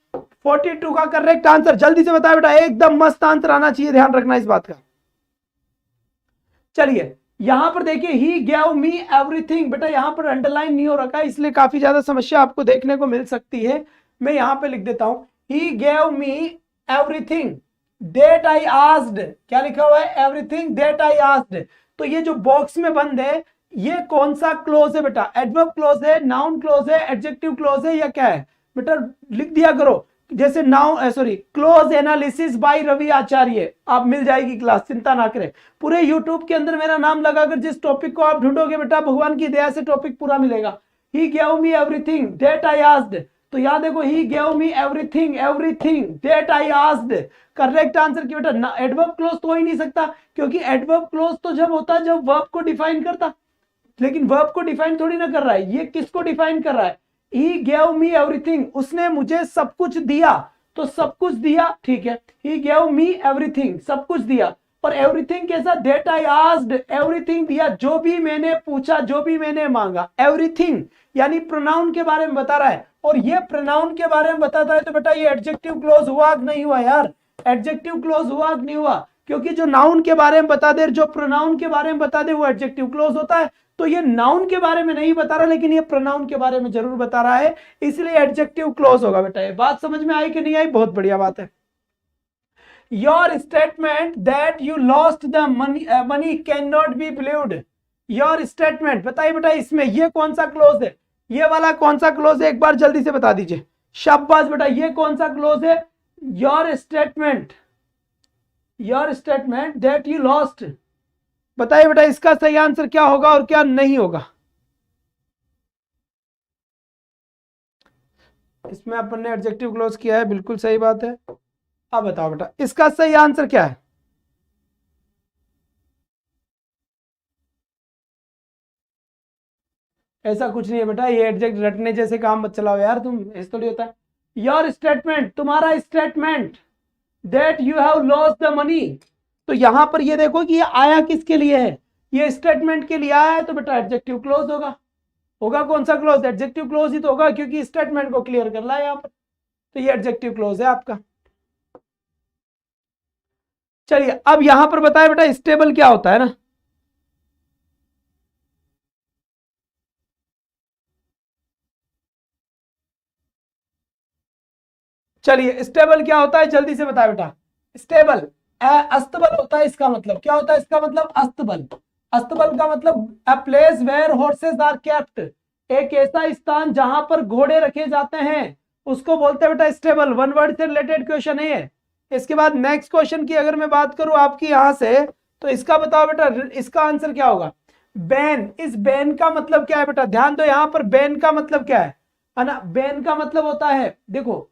42 का करेक्ट आंसर, जल्दी से बताया बेटा, एकदम मस्त आंसर आना चाहिए, ध्यान रखना इस बात का। चलिए यहां पर देखिए, ही गेव मी एवरीथिंग, बेटा यहां पर अंडरलाइन नहीं हो रखा है, इसलिए काफी ज्यादा समस्या आपको देखने को मिल सकती है। मैं यहां पे लिख देता हूं, he gave me everything that I asked, क्या लिखा हुआ है, एवरीथिंग दैट आई आस्क्ड। तो ये जो बॉक्स में बंद है ये कौन सा क्लोज है बेटा, एडवर्ब क्लोज है, नाउन क्लोज है, एडजेक्टिव क्लोज है, या क्या है बेटा, लिख दिया करो। जैसे now clause analysis by Ravi Acharya, आप मिल जाएगी क्लास, चिंता ना करें। पूरे यूट्यूब के अंदर मेरा नाम लगाकर जिस टॉपिक को आप ढूंढोगे बेटा, भगवान की दया से टॉपिक पूरा मिलेगा। He gave me everything that I asked, तो याद देखो, he gave me everything, everything that I asked, correct answer की बेटा। एडवर्ब क्लोज तो हो ही नहीं सकता, क्योंकि एडवर्ब क्लोज तो जब होता है जब वर्ब को डिफाइन करता, लेकिन वर्ब को डिफाइन थोड़ी ना कर रहा है, ये किसको डिफाइन कर रहा है, He gave me everything, उसने मुझे सब कुछ दिया, तो सब कुछ दिया, ठीक है। He gave me everything, सब कुछ दिया, और everything कैसा, that I asked, everything दिया, जो भी मैंने पूछा, जो भी मैंने मांगा, everything यानी प्रोनाउन के बारे में बता रहा है। और ये प्रोनाउन के बारे में बताता है तो बेटा ये एडजेक्टिव क्लोज हुआ कि नहीं हुआ यार, एडजेक्टिव क्लोज हुआ कि नहीं हुआ, क्योंकि जो नाउन के बारे में बता दे, जो प्रोनाउन के बारे में बता दे, वो एडजेक्टिव क्लोज होता है। तो ये नाउन के बारे में नहीं बता रहा, लेकिन ये प्रोनाउन के बारे में जरूर बता रहा है, इसलिए एडजेक्टिव क्लोज होगा बेटा। ये बात समझ में आई कि नहीं आई? बहुत बढ़िया बात है। Your statement that you lost the money can not be believed, your statement, बताइए बेटा इसमें ये कौन सा क्लोज है, ये वाला कौन सा क्लोज है, एक बार जल्दी से बता दीजिए। शाबाश बेटा, ये कौन सा क्लोज है, your statement that you lost. बताइए बेटा इसका सही आंसर क्या होगा और क्या नहीं होगा। इसमें अपन ने एडजेक्टिव क्लोज किया है, बिल्कुल सही बात है। अब बताओ बेटा इसका सही आंसर क्या है। ऐसा कुछ नहीं है बेटा, ये एडजेक्ट रटने जैसे काम मत चलाओ यार तुम, ऐसा थोड़ी होता है। योर स्टेटमेंट, तुम्हारा statement, that you have lost the money, तो यहां पर ये देखो कि ये आया किसके लिए है, ये स्टेटमेंट के लिए आया है, तो बेटा एडजेक्टिव क्लोज होगा। होगा कौन सा क्लोज, एडजेक्टिव क्लोज ही तो होगा, क्योंकि स्टेटमेंट को क्लियर कर रहा है यहां पर, तो ये एडजेक्टिव क्लोज है आपका। चलिए अब यहां पर बताए बेटा स्टेबल क्या होता है ना, चलिए स्टेबल क्या होता है जल्दी से बताए बेटा। स्टेबल अस्तबल होता है, इसका मतलब क्या होता है, इसका मतलब अस्तबल। अस्तबल का मतलब a place where horses are kept, एक ऐसा स्थान जहां पर घोड़े रखे जाते हैं, उसको बोलते हैं बेटा स्टेबल। वन वर्ड से रिलेटेड क्वेश्चन है ये। इसके बाद नेक्स्ट क्वेश्चन की अगर मैं बात करूं आपकी यहां से, तो इसका बताओ बेटा, इसका आंसर क्या होगा? बैन। इस बैन का मतलब क्या है बेटा? ध्यान दो, यहां पर बैन का मतलब क्या है ना? बैन का मतलब होता है, देखो,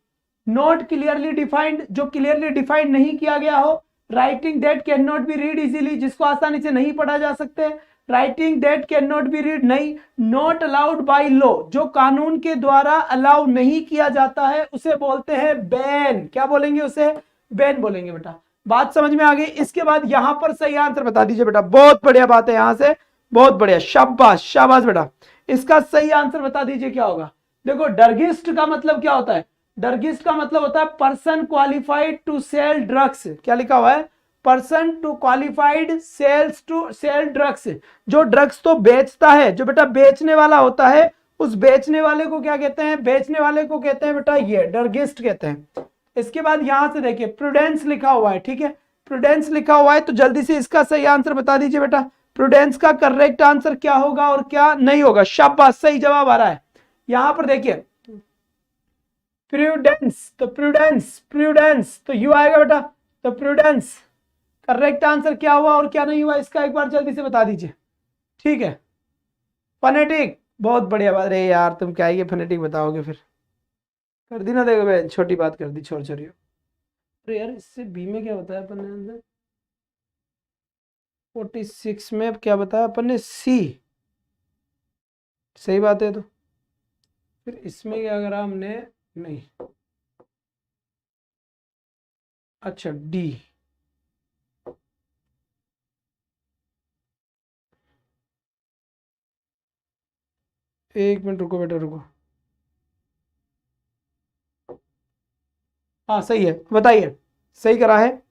नॉट क्लियरली डिफाइंड, जो क्लियरली डिफाइंड नहीं किया गया हो। Writing that can not be read easily, जिसको आसानी से नहीं पढ़ा जा सकते। Writing that can not be read, नहीं। नॉट अलाउड बाय लॉ, जो कानून के द्वारा अलाउ नहीं किया जाता है उसे बोलते हैं बैन। क्या बोलेंगे उसे? बैन बोलेंगे बेटा। बात समझ में आ गई? इसके बाद यहां पर सही आंसर बता दीजिए बेटा। बहुत बढ़िया बात है, यहां से बहुत बढ़िया, शाबाश शाबाश बेटा। इसका सही आंसर बता दीजिए क्या होगा? देखो, ड्रगिस्ट का मतलब क्या होता है? ड्रगिस्ट का मतलब होता है person qualified to sell drugs. क्या लिखा हुआ है? Person to qualified sells to sell drugs. जो ड्रग्स तो बेचता है, जो बेटा बेचने वाला होता है, उस बेचने वाले को क्या कहते हैं? बेचने वाले को कहते हैं बेटा ये ड्रगिस्ट कहते हैं। इसके बाद यहां से देखिए प्रूडेंस लिखा हुआ है, ठीक है, प्रूडेंस लिखा हुआ है, तो जल्दी से इसका सही आंसर बता दीजिए बेटा। प्रूडेंस का करेक्ट आंसर क्या होगा और क्या नहीं होगा? शाबाश, सही जवाब आ रहा है। यहां पर देखिए प्रूडेंस, तो प्रूडेंस, प्रूडेंस तो यू आएगा बेटा। तो प्रूडेंस करेक्ट आंसर क्या हुआ और क्या नहीं हुआ, इसका एक बार जल्दी से बता दीजिए, ठीक है। फनेटिक, बहुत बढ़िया बात। अरे यार तुम क्या ये फनेटिक बताओगे फिर? कर दी ना, देखो मैं छोटी बात कर दी, छोड़ छोड़ियो। अरे यार इससे बी में क्या बताया अपन ने आंसर? 46 में क्या बताया अपन ने? सी। सही बात है, तो फिर इसमें क्या करा हमने? नहीं, अच्छा डी। एक मिनट रुको बेटा, रुको। हाँ सही है, बताइए, सही करा है।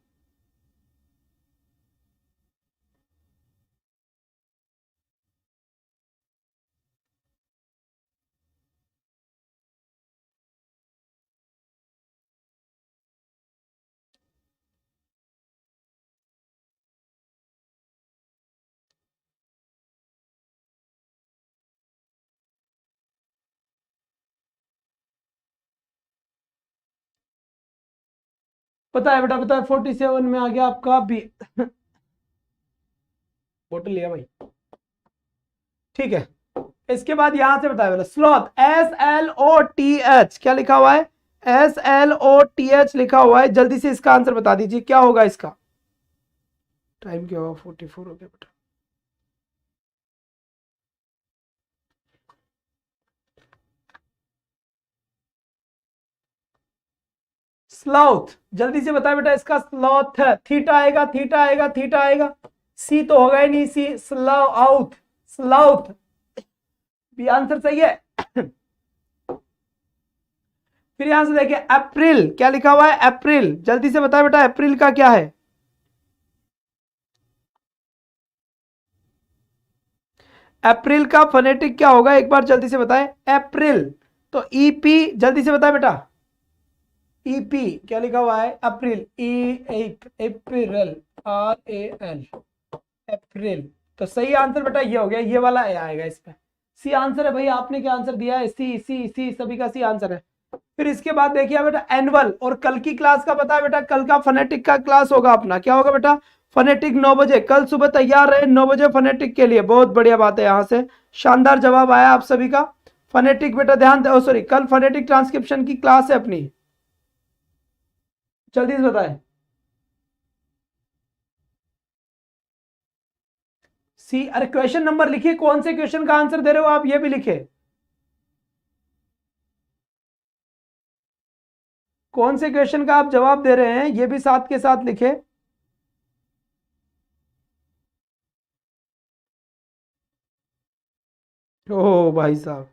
पता है बेटा, पता है, 47 में आ गया आपका बी। बोतल लिया भाई, ठीक है। इसके बाद यहां से बताया बेटा, स्लॉथ, SLOTH, क्या लिखा हुआ है? SLOTH लिखा हुआ है। जल्दी से इसका आंसर बता दीजिए क्या होगा इसका? टाइम क्या होगा? 44 हो गया बेटा। स्लॉथ, जल्दी से बताए बेटा, इसका स्लॉथ है, थीटा आएगा, थीटा आएगा, थीटा आएगा। सी तो होगा ही नहीं, सी स्लाउथ, स्लाउथ भी आंसर सही है। फिर यहां से देखिए अप्रैल, क्या लिखा हुआ है? अप्रैल, जल्दी से बताए बेटा अप्रैल का क्या है? अप्रैल का फोनेटिक क्या होगा, एक बार जल्दी से बताएं। अप्रैल, तो ईपी, जल्दी से बताए बेटा। ईपी क्या लिखा हुआ है? अप्रैल, अप्रैल, RAL, अप्रैल। तो सही आंसर बेटा ये हो गया, ये वाला ए आएगा इसमें। सी आंसर है भाई, आपने क्या आंसर दिया है? सी सी सी, सभी का सी आंसर है। फिर इसके बाद देखिए बेटा एनुअल, और कल की क्लास का पता है बेटा, कल का फोनेटिक का क्लास होगा अपना, क्या होगा बेटा? फोनेटिक 9 बजे, कल सुबह तैयार रहे 9 बजे फोनेटिक के लिए। बहुत बढ़िया बात है, यहां से शानदार जवाब आया आप सभी का। फोनेटिक बेटा ध्यान दो, सॉरी, कल फोनेटिक ट्रांसक्रिप्शन की क्लास है अपनी, जल्दी से बताएं। सी, अरे क्वेश्चन नंबर लिखिए, कौन से क्वेश्चन का आंसर दे रहे हो आप, ये भी लिखे। कौन से क्वेश्चन का आप जवाब दे रहे हैं, ये भी साथ के साथ लिखे। ओ भाई साहब,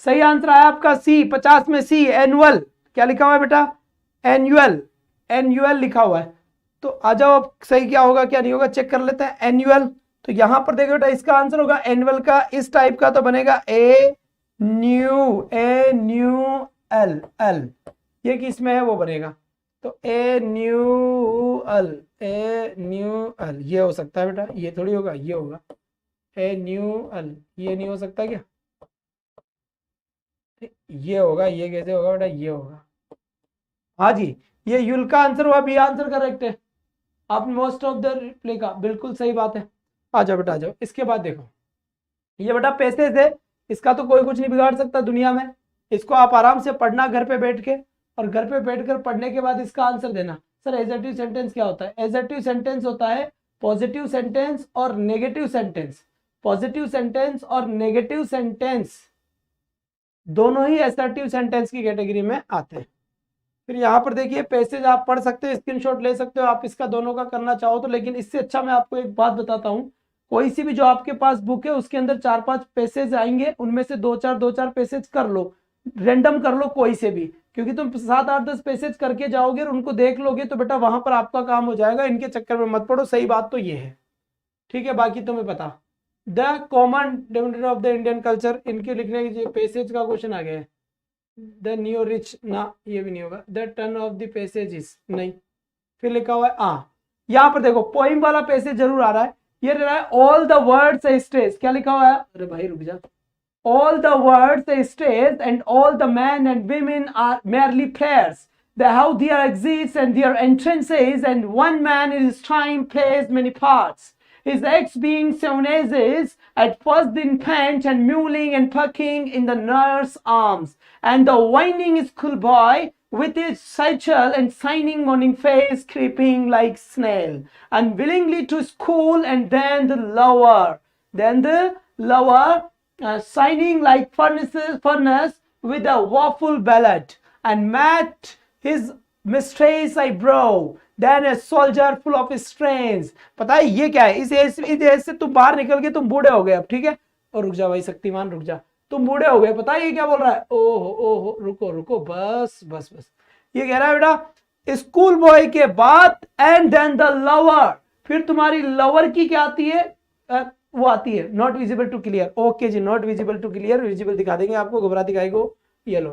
सही आंसर आया आपका सी, 50 में सी, एनुअल। क्या लिखा हुआ है बेटा? एनुअल, एनुअल लिखा हुआ है। तो आ जाओ, अब सही क्या होगा क्या नहीं होगा चेक कर लेते हैं। एनुअल, तो यहां पर देखो बेटा, इसका आंसर होगा एनुअल का, इस टाइप का तो बनेगा a new, a new L, L. ये किस में है वो बनेगा। तो एन्यूअल, एन्यूअल ये हो सकता है बेटा, ये थोड़ी होगा, ये होगा एन्यूअल, ये नहीं हो सकता क्या, ये होगा, ये कैसे होगा बेटा, ये होगा। हाँ जी, ये यूल का आंसर हुआ, बी आंसर करेक्ट है। आपने मोस्ट ऑफ द रिप्लाई का, बिल्कुल सही बात है। आ जाओ बेटा आ जाओ। इसके बाद देखो, ये बेटा पैसेज है, इसका तो कोई कुछ नहीं बिगाड़ सकता दुनिया में। इसको आप आराम से पढ़ना घर पे बैठ के, और घर पे बैठकर पढ़ने के बाद इसका आंसर देना। सर एडजेक्टिव सेंटेंस क्या होता है? एडजेक्टिव सेंटेंस होता है पॉजिटिव सेंटेंस और नेगेटिव सेंटेंस। पॉजिटिव सेंटेंस और नेगेटिव सेंटेंस दोनों ही असर्टिव सेंटेंस की कैटेगरी में आते हैं। फिर यहाँ पर देखिए पैसेज आप पढ़ सकते हो, स्क्रीनशॉट ले सकते हो आप इसका, दोनों का करना चाहो तो। लेकिन इससे अच्छा मैं आपको एक बात बताता हूँ, कोई सी भी जो आपके पास बुक है उसके अंदर 4-5 पैसेज आएंगे, उनमें से 2-4 पैसेज कर लो, रेंडम कर लो कोई से भी, क्योंकि तुम 7-8-10 पैसेज करके जाओगे और उनको देख लोगे तो बेटा वहां पर आपका काम हो जाएगा। इनके चक्कर में मत पड़ो, सही बात तो ये है, ठीक है। बाकी तुम्हें पता the common denominator of the Indian culture, इनके लिखने की पैसेज का क्वेश्चन आ गया है। द न्यू रिच ना, ये भी नहीं होगा। The turn off the passages नहीं। फिर लिखा हुआ है यहाँ पर देखो पोइम वाला पैसेज जरूर आ रहा है, ये रहा है ऑल द वर्ड्स स्टेज। क्या लिखा हुआ है? अरे भाई रुक जा। All the words stays and all the men and women are merely players. They have their exits and their entrances, and one man in his time plays many parts. His acts being seven ages, at first the infant and mewling and pucking in the nurse's arms, and the whining schoolboy with his satchel and shining morning face creeping like snail, unwillingly to school, and then the lover, shining like furnace with a waffle ballad, and met his mistress eyebrow, then a soldier full of strains. पता है ये क्या है? इस as से तुम बाहर निकल के तुम बूढ़े हो गए अब, ठीक है। और रुक जा भाई शक्तिमान, रुक जा, तुम बूढ़े हो गए। पता है ये क्या बोल रहा है? ओहो ओहो, रुको रुको, बस बस बस। ये कह रहा है बेटा स्कूल बॉय के बाद एंड देन द लवर, फिर तुम्हारी लवर की क्या आती है? वो आती है not visible to clear. Okay जी, not visible to clear, visible दिखा देंगे आपको, घबरा दिखाई को। ये लो,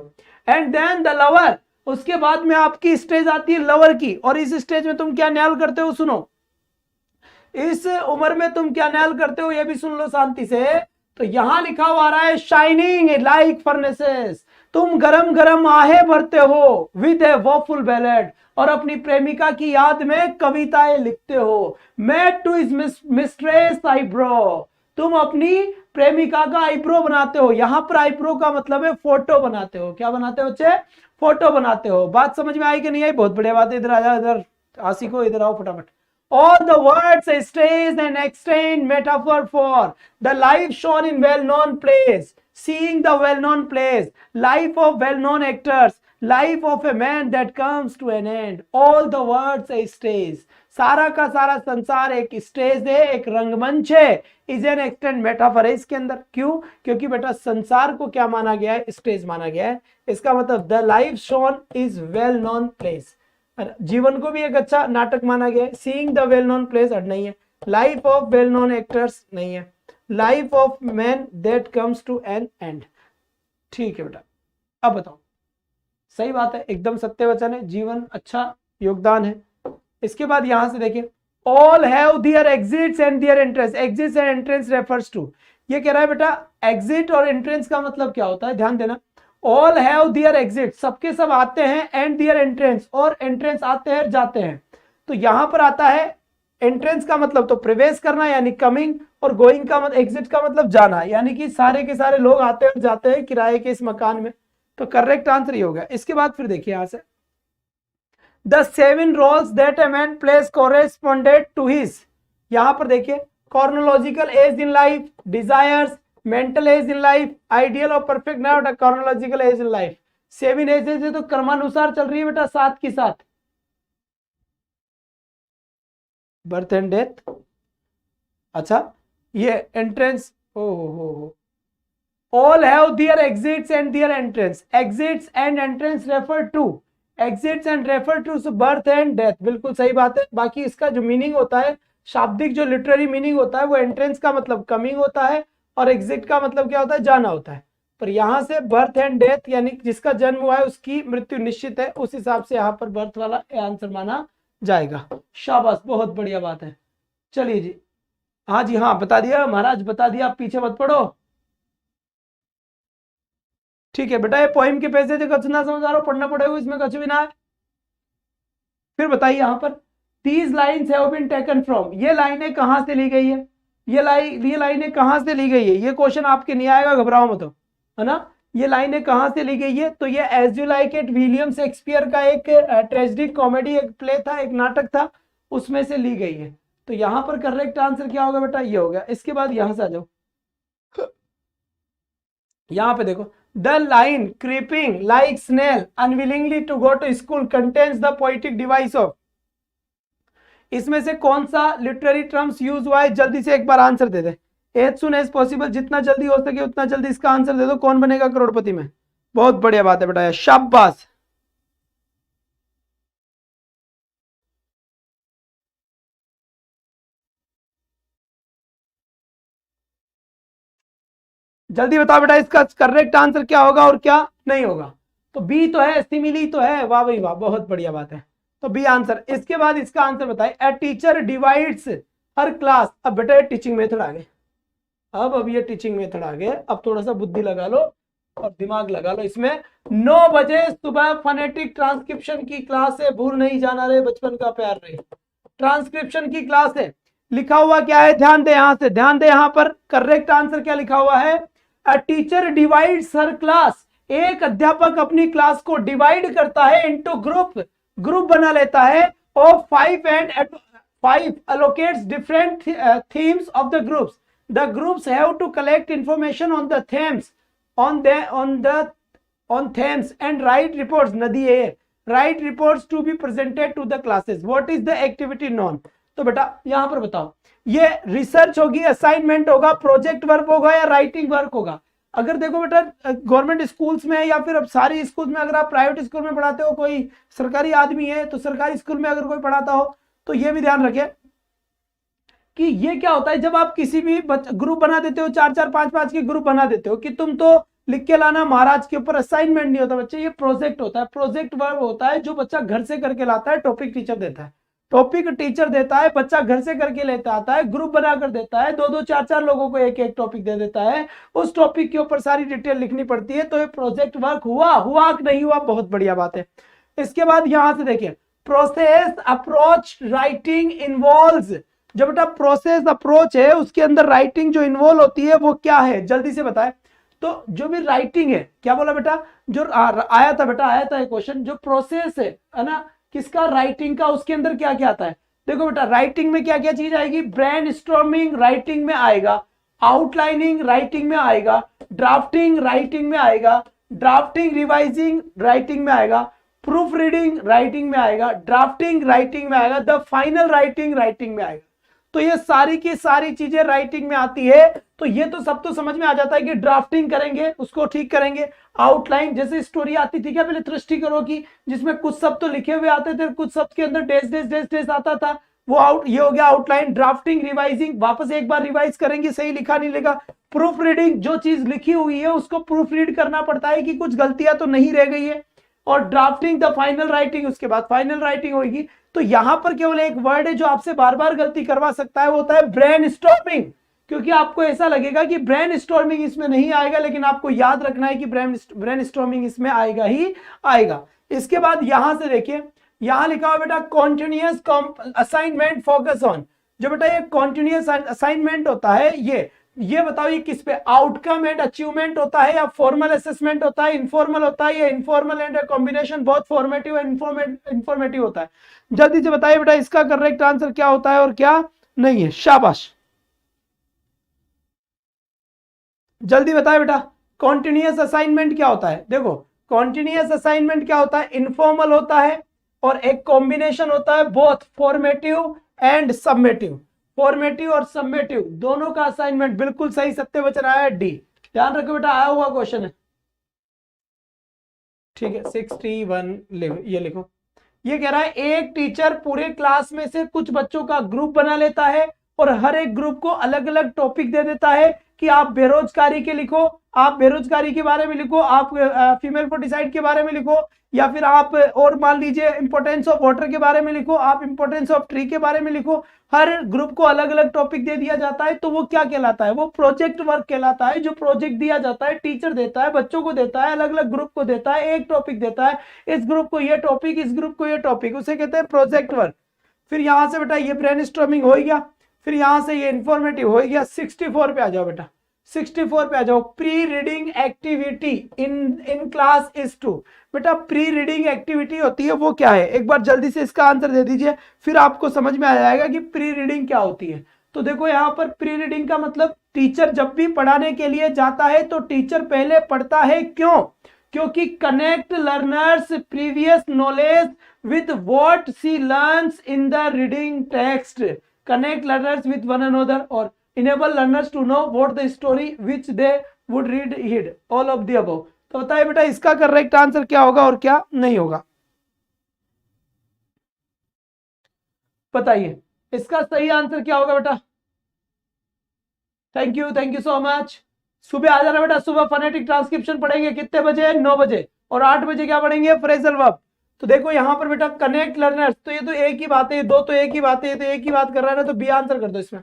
एंड देन द लवर, उसके बाद में आपकी स्टेज आती है लवर की। और इस स्टेज में तुम क्या न्याल करते हो? सुनो, इस उम्र में तुम क्या न्याल करते हो ये भी सुन लो शांति से। तो यहां लिखा हुआ आ रहा है शाइनिंग लाइक फर्नेसेस, तुम गरम गरम आहे भरते हो विद ए वॉफुल बैलेड, और अपनी प्रेमिका की याद में कविताएं लिखते हो। Made two is mistress eyebrow, तुम अपनी प्रेमिका का आईब्रो बनाते हो। यहां पर आईब्रो का मतलब है फोटो बनाते हो। क्या बनाते हो बच्चे? फोटो बनाते हो। बात समझ में आई कि नहीं आई? बहुत बढ़िया बात है। इधर आ जाओ, इधर आशिको इधर आओ फटाफट। All the words stays and extend metaphor for the life shown in well-known plays, seeing the well-known plays, life of well-known actors, life of a man that comes to an end. All the words stays. सारा का सारा संसार एक stage है, एक रंगमंच है। Is an extend metaphor है इसके अंदर। क्यों? क्योंकि बेटा संसार को क्या माना गया है? स्टेज माना गया है। इसका मतलब the life shown is well known plays, जीवन को भी एक अच्छा नाटक माना गया है। Seeing the well known plays नहीं है। Life of well known actors नहीं है। Life of man that comes to an end. ठीक है बेटा, अब बताओ। सही बात है, एकदम सत्य वचन है, जीवन अच्छा योगदान है। इसके बाद यहां से देखिए, all have their exits and their entrance. Exits and entrance refers to, ये कह रहा है बेटा एग्जिट और एंट्रेंस का मतलब क्या होता है, ध्यान देना। ऑल हैव देयर एग्जिट, सबके सब आते हैं, एंड देयर एंट्रेंस, और एंट्रेंस आते हैं जाते हैं। तो यहां पर आता है एंट्रेंस का मतलब तो प्रवेश करना यानी कमिंग, और गोइंग का मतलब एग्जिट का मतलब जाना, यानी कि सारे के सारे लोग आते हैं और जाते हैं किराए के इस मकान में। तो करेक्ट आंसर ये होगा। इसके बाद फिर देखिए यहां से, the 7 roles that a man plays corresponded to his, यहां पर देखिए chronological age in life, desires, mental age in life, ideal और perfect ना बेटा, chronological age in life। 7 ages है तो क्रमानुसार चल रही है बेटा, साथ की साथ बर्थ एंड डेथ। अच्छा ये एंट्रेंस, हो all have their exits and their entrance. Exits and entrance refer to, exits and refer to birth and death, बिल्कुल सही बात है। बाकी इसका जो मीनिंग होता है, शाब्दिक जो लिटरेरी मीनिंग होता है, वो एंट्रेंस का मतलब कमिंग होता है और एग्जिट का मतलब क्या होता है? जाना होता है। पर यहां से बर्थ एंड डेथ यानी जिसका जन्म हुआ है उसकी मृत्यु निश्चित है, उस हिसाब से यहाँ पर बर्थ वाला आंसर माना जाएगा। शाबाश, बहुत बढ़िया बात है। चलिए जी, हाँ जी, हाँ बता दिया महाराज, बता दिया, आप पीछे मत पढ़ो। ठीक है बेटा, ये पोइम के पेज से कुछ ना समझ आ रहा हो, पढ़ना पड़ेगा, इसमें कुछ भी ना है। फिर बताइए यहाँ पर these lines have been taken from, ये लाइनें कहां से ली गई है, ये लाइनें कहां से ली गई है, ये क्वेश्चन आपके नहीं आएगा, घबराओ मत, है ना। ये लाइनें कहां से ली गई है, तो ये as you like it William Shakespeare का एक ट्रेजिडी कॉमेडी, एक प्ले था, एक नाटक था, उसमें से ली गई है। तो यहां पर करेक्ट आंसर क्या होगा बेटा, ये होगा। इसके बाद यहां से आ जाओ, यहां पे देखो, the line creeping like snail unwillingly to go to school contains the poetic device of, इसमें से कौन सा लिटरेरी टर्म्स यूज हुआ है, जल्दी से एक बार आंसर दे दे, एज सुन एज पॉसिबल, जितना जल्दी हो सके उतना जल्दी इसका आंसर दे दो। कौन बनेगा करोड़पति में, बहुत बढ़िया बात है बेटा, शाबाश। जल्दी बताओ बेटा, इसका करेक्ट आंसर क्या होगा और क्या नहीं होगा। तो बी तो है, सिमिली तो है, वाह भाई वाह, बहुत बढ़िया बात है, तो बी आंसर। इसके बाद इसका आंसर बताए, a teacher divides her class, अब बेटा टीचिंग मेथड आ गए, अब ये टीचिंग मेथड आ गए, अब थोड़ा सा बुद्धि लगा लो और दिमाग लगा लो इसमें। 9 बजे सुबह फोनेटिक ट्रांसक्रिप्शन की क्लास है, भूल नहीं जाना रे, बचपन का प्यार रे, ट्रांसक्रिप्शन की क्लास है। लिखा हुआ क्या है, ध्यान दे, यहां से ध्यान दे, यहां पर करेक्ट आंसर क्या लिखा हुआ है, a teacher divides her class, एक अध्यापक अपनी क्लास को डिवाइड करता है इनटू ग्रुप, ग्रुप बना लेता है, of 5 and 5 allocates different themes of the groups. The groups have to collect information on the themes, on themes and write reports. नदी है, write reports to be presented to the classes. What is the activity known? तो बेटा यहां पर बताओ, ये research होगी, assignment होगा, प्रोजेक्ट वर्क होगा या राइटिंग वर्क होगा। अगर देखो बेटा गवर्नमेंट स्कूल्स में या फिर अब सारी स्कूल्स में, अगर आप प्राइवेट स्कूल में पढ़ाते हो, कोई सरकारी आदमी है तो सरकारी स्कूल में अगर कोई पढ़ाता हो तो ये भी ध्यान रखें कि ये क्या होता है, जब आप किसी भी ग्रुप बना देते हो, 4-4 5-5 के ग्रुप बना देते हो कि तुम तो लिख के लाना, महाराज के ऊपर असाइनमेंट नहीं होता बच्चे, ये प्रोजेक्ट होता है, प्रोजेक्ट वर्क होता है, जो बच्चा घर से करके लाता है, टॉपिक टीचर देता है, टॉपिक टीचर देता है, बच्चा घर से करके लेता आता है, ग्रुप बनाकर देता है, 2-2 4-4 लोगों को एक एक टॉपिक दे देता है, उस टॉपिक के ऊपर सारी डिटेल लिखनी पड़ती है। तो ये प्रोजेक्ट वर्क हुआ कि नहीं हुआ, बहुत बढ़िया बात है। इसके बाद यहां से देखिए, प्रोसेस अप्रोच राइटिंग इन्वॉल्व्स, जो बेटा प्रोसेस अप्रोच है उसके अंदर राइटिंग जो इन्वॉल्व होती है वो क्या है, जल्दी से बताए। तो जो भी राइटिंग है, क्या बोला बेटा, जो आया था बेटा, आया था क्वेश्चन, जो प्रोसेस है ना किसका, राइटिंग का, उसके अंदर क्या क्या आता है। देखो बेटा राइटिंग में क्या क्या चीज आएगी, ब्रेन स्टॉर्मिंग राइटिंग में आएगा, आउटलाइनिंग राइटिंग में आएगा, ड्राफ्टिंग राइटिंग में आएगा, ड्राफ्टिंग रिवाइजिंग राइटिंग में आएगा, प्रूफ रीडिंग राइटिंग में आएगा, ड्राफ्टिंग राइटिंग में आएगा, द फाइनल राइटिंग राइटिंग में आएगा। तो ये सारी की सारी चीजें राइटिंग में आती है। तो ये तो सब तो समझ में आ जाता है कि ड्राफ्टिंग करेंगे, उसको ठीक करेंगे, आउटलाइन, जैसे स्टोरी आती थी क्या पहले सृष्टि करो की, जिसमें कुछ शब्द तो लिखे हुए आते थे, कुछ शब्द के अंदर डेस डेस डेस डेस आता था, वो ये हो गया आउटलाइन। ड्राफ्टिंग रिवाइजिंग, वापस एक बार रिवाइज करेंगे, सही लिखा नहीं लिखा। प्रूफ रीडिंग, जो चीज लिखी हुई है उसको प्रूफ रीड करना पड़ता है कि कुछ गलतियां तो नहीं रह गई है। और ड्राफ्टिंग द फाइनल राइटिंग, उसके बाद फाइनल राइटिंग होगी। तो यहां पर केवल एक वर्ड है जो आपसे बार बार गलती करवा सकता है, वो होता है ब्रेन स्टॉर्मिंग, क्योंकि आपको ऐसा लगेगा कि ब्रेन स्टॉर्मिंग इसमें नहीं आएगा, लेकिन आपको याद रखना है कि ब्रेन स्टॉर्मिंग इसमें आएगा ही आएगा। इसके बाद यहां से देखिए, यहां लिखा हुआ बेटा कॉन्टिन्यूअस असाइनमेंट फोकस ऑन, जो बेटा ये कॉन्टिन्यूअस असाइनमेंट होता है, ये बताओ ये किस पे, आउटकम एंड अचीवमेंट होता है या फॉर्मल असेसमेंट होता है, इनफॉर्मल होता है या इनफॉर्मल एंड कॉम्बिनेशन, बहुत फॉर्मेटिव एंड इंफॉर्मेटिव होता है। जल्दी से बताइए बेटा इसका करेक्ट आंसर क्या होता है और क्या नहीं है, शाबाश जल्दी बताए बेटा। कॉन्टिन्यूअस असाइनमेंट क्या होता है, देखो कॉन्टिन्यूअस असाइनमेंट क्या होता है, इनफॉर्मल होता है और एक कॉम्बिनेशन होता है both formative and summative, formative और सबमेटिव दोनों का असाइनमेंट। बिल्कुल सही, सत्य वचन आया डी, ध्यान रखो बेटा, आया हुआ क्वेश्चन है, ठीक है। 61 ये लिखो, ये कह रहा है एक टीचर पूरे क्लास में से कुछ बच्चों का ग्रुप बना लेता है और हर एक ग्रुप को अलग अलग टॉपिक दे देता है, कि आप बेरोजगारी के लिखो, आप बेरोजगारी के बारे में लिखो, आप फीमेल फोर्टिसाइड के बारे में लिखो, या फिर आप और मान लीजिए इंपॉर्टेंस ऑफ वाटर के बारे में लिखो, आप इंपॉर्टेंस ऑफ ट्री के बारे में लिखो। हर ग्रुप को अलग अलग टॉपिक दे दिया जाता है, तो वो क्या कहलाता है, वो प्रोजेक्ट वर्क कहलाता है। जो प्रोजेक्ट दिया जाता है, टीचर देता है, बच्चों को देता है, अलग अलग ग्रुप को देता है, एक टॉपिक देता है, इस ग्रुप को ये टॉपिक, इस ग्रुप को ये टॉपिक, उसे कहते हैं प्रोजेक्ट वर्क। फिर यहां से बेटा ये ब्रेनस्टॉर्मिंग हो गया, फिर यहां से ये इंफॉर्मेटिव हो गया। 64 पे आ जाओ बेटा, 64 पे आ जाओ। Pre reading activity in class is to. बेटा प्री रीडिंग एक्टिविटी होती है वो क्या है, एक बार जल्दी से इसका आंसर दे दीजिए, फिर आपको समझ में आ जाएगा कि प्री रीडिंग क्या होती है। तो देखो यहाँ पर प्री रीडिंग का मतलब टीचर जब भी पढ़ाने के लिए जाता है तो टीचर पहले पढ़ता है। क्यों? क्योंकि connect learners previous knowledge with what she learns in the reading text, connect learners with one another or enable learners to know what the story which they would read heed, all of the above। तो बताइए बेटा इसका correct answer क्या होगा और क्या नहीं होगा, बताइए इसका सही आंसर क्या होगा बेटा। Thank you so much. सुबह आ जाना बेटा, सुबह फोनेटिक ट्रांसक्रिप्शन पढ़ेंगे कितने बजे, 9 बजे, और 8 बजे क्या पढ़ेंगे, फ्रेजल वर्ब। तो देखो यहां पर बेटा कनेक्ट लर्नर्स, तो ये तो एक ही बात है, दो तो एक ही बात है, तो एक ही बात कर रहा है ना, तो बी आंसर कर दो इसमें।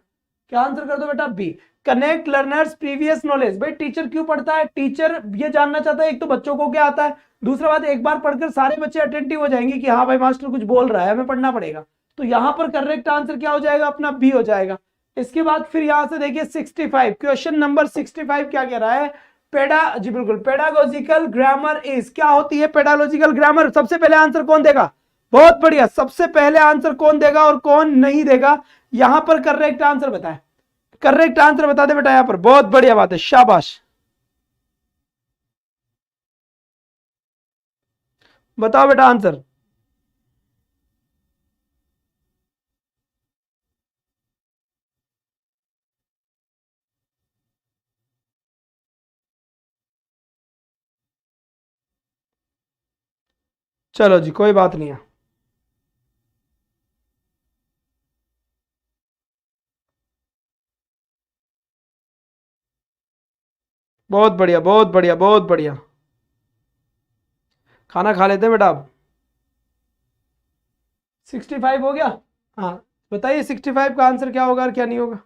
क्या आंसर कर दो बेटा, B. Connect learners previous knowledge. भाई टीचर क्यों पढ़ता है, टीचर ये जानना चाहता है एक तो बच्चों को क्या आता है, दूसरा बात एक बार पढ़कर सारे बच्चे अटेंटिव हो जाएंगे कि हाँ भाई मास्टर कुछ बोल रहा है, हमें पढ़ना पड़ेगा। तो यहां पर करेक्ट आंसर क्या हो जाएगा अपना, बी हो जाएगा। इसके बाद फिर यहां से देखिए 65, क्वेश्चन नंबर 65 क्या कह रहा है, जी बिल्कुल, पेडागोजिकल ग्रामर इज, क्या होती है पेडागोजिकल ग्रामर। सबसे पहले आंसर कौन देगा, बहुत बढ़िया, सबसे पहले आंसर कौन देगा और कौन नहीं देगा, यहां पर करेक्ट आंसर बताए, करेक्ट आंसर बता दे बेटा यहां पर, बहुत बढ़िया बात है, शाबाश। बताओ बेटा आंसर। चलो जी कोई बात नहीं है, बहुत बढ़िया बहुत बढ़िया बहुत बढ़िया। खाना खा लेते हैं बेटा आप। 65 हो गया, हाँ बताइए 65 का आंसर क्या होगा और क्या नहीं होगा।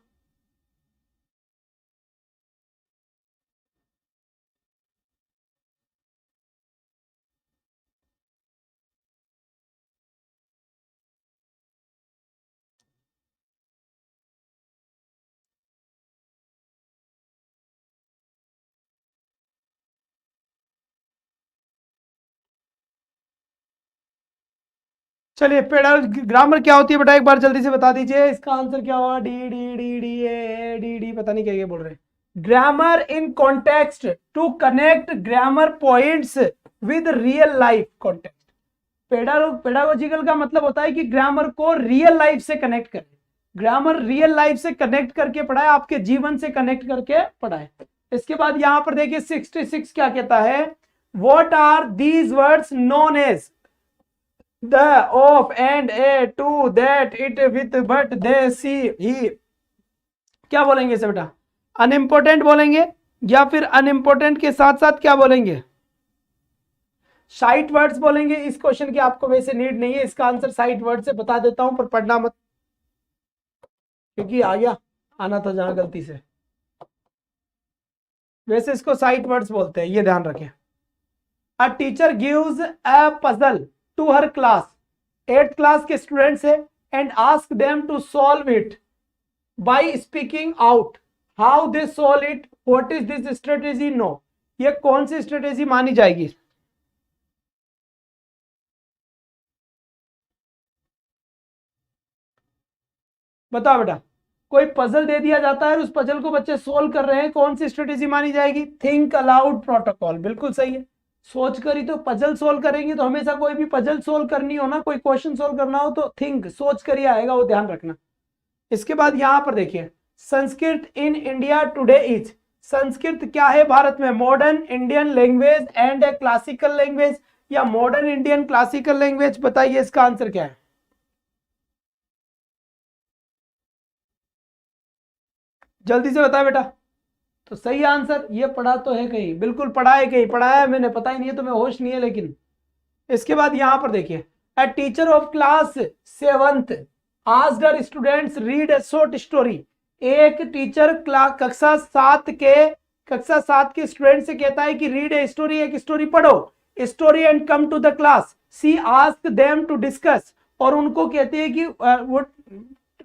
चलिए पेड़ा ग्रामर क्या होती है बेटा एक बार जल्दी से बता दीजिए, इसका आंसर क्या होगा, D D D D A D D, पता नहीं क्या ये बोल रहे हैं। Grammar in context to connect grammar points with real life context. Pedagogical का मतलब होता है कि ग्रामर को रियल लाइफ से कनेक्ट करें, ग्रामर रियल लाइफ से कनेक्ट करके पढ़ाए, आपके जीवन से कनेक्ट करके पढ़ाए। इसके बाद यहां पर देखिए 66 क्या कहता है, what are these words known as, the, of, and, a, to, that, it, with, but, they, she, he। क्या बोलेंगे इसे बेटा, अनइम्पोर्टेंट बोलेंगे या फिर अनइम्पोर्टेंट के साथ साथ क्या बोलेंगे, साइट वर्ड्स बोलेंगे। इस क्वेश्चन की आपको वैसे नीड नहीं है, इसका आंसर साइट वर्ड से बता देता हूं, पर पढ़ना मत, क्योंकि आ गया, आना था जहां गलती से। वैसे इसको साइट वर्ड्स बोलते हैं, ये ध्यान रखें। A teacher gives a puzzle to her class, 8th class के स्टूडेंट्स है, and ask them to solve it by speaking out how they solve it, what is this strategy, no. ये कौन सी strategy मानी जाएगी, बताओ बेटा। कोई पजल दे दिया जाता है और उस पजल को बच्चे सोल्व कर रहे हैं, कौन सी स्ट्रेटेजी मानी जाएगी, थिंक अलाउड प्रोटोकॉल, बिल्कुल सही है। सोच कर ही तो पजल सोल्व करेंगे, तो हमेशा कोई भी पजल सोल्व करनी हो ना, कोई क्वेश्चन सोल्व करना हो तो थिंक, सोच कर ही आएगा, वो ध्यान रखना। इसके बाद यहां पर देखिए, Sanskrit in India today is, Sanskrit क्या है भारत में, modern Indian language and A classical language, या मॉडर्न इंडियन क्लासिकल लैंग्वेज, बताइए इसका आंसर क्या है। जल्दी से बताए बेटा, तो सही आंसर ये पढ़ा तो है कहीं, बिल्कुल पढ़ा है कहीं, पढ़ाया है मैंने, पता ही नहीं है, तुम्हें होश नहीं है। लेकिन इसके बाद यहां पर देखिए, a teacher of class 7th asked her students read a short story. एक टीचर कक्षा 7 के स्टूडेंट से कहता है कि रीड ए स्टोरी, एक स्टोरी पढ़ो, story and come to the class. She asked them to discuss, और उनको कहती है कि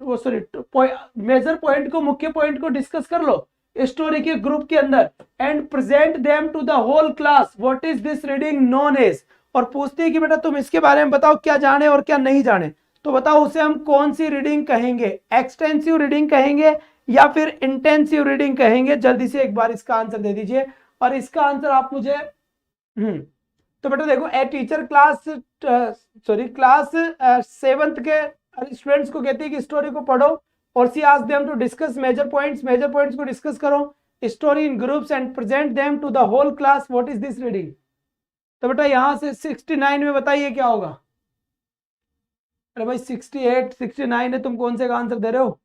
वो सॉरी मेजर पॉइंट को, मुख्य पॉइंट को डिस्कस कर लो स्टोरी के ग्रुप के अंदर, and present them to the whole class what is this reading known as. और पूछते हैं कि बेटा तुम इसके बारे में बताओ क्या जाने और क्या नहीं जाने, तो बताओ उसे हम कौन सी रीडिंग कहेंगे, एक्सटेंसिव रीडिंग कहेंगे या फिर इंटेंसिव रीडिंग कहेंगे। जल्दी से एक बार इसका आंसर दे दीजिए, और इसका आंसर आप मुझे तो बेटा देखो, ए टीचर क्लास 7th के स्टूडेंट्स को कहती है कि स्टोरी को पढ़ो, और she ask them to discuss major points को डिस्कस करो, story in groups and present them to the whole class what is this reading. तो बेटा यहां से 69 में बताइए क्या होगा। अरे भाई 68 69 है, तुम कौन से का आंसर दे रहे हो।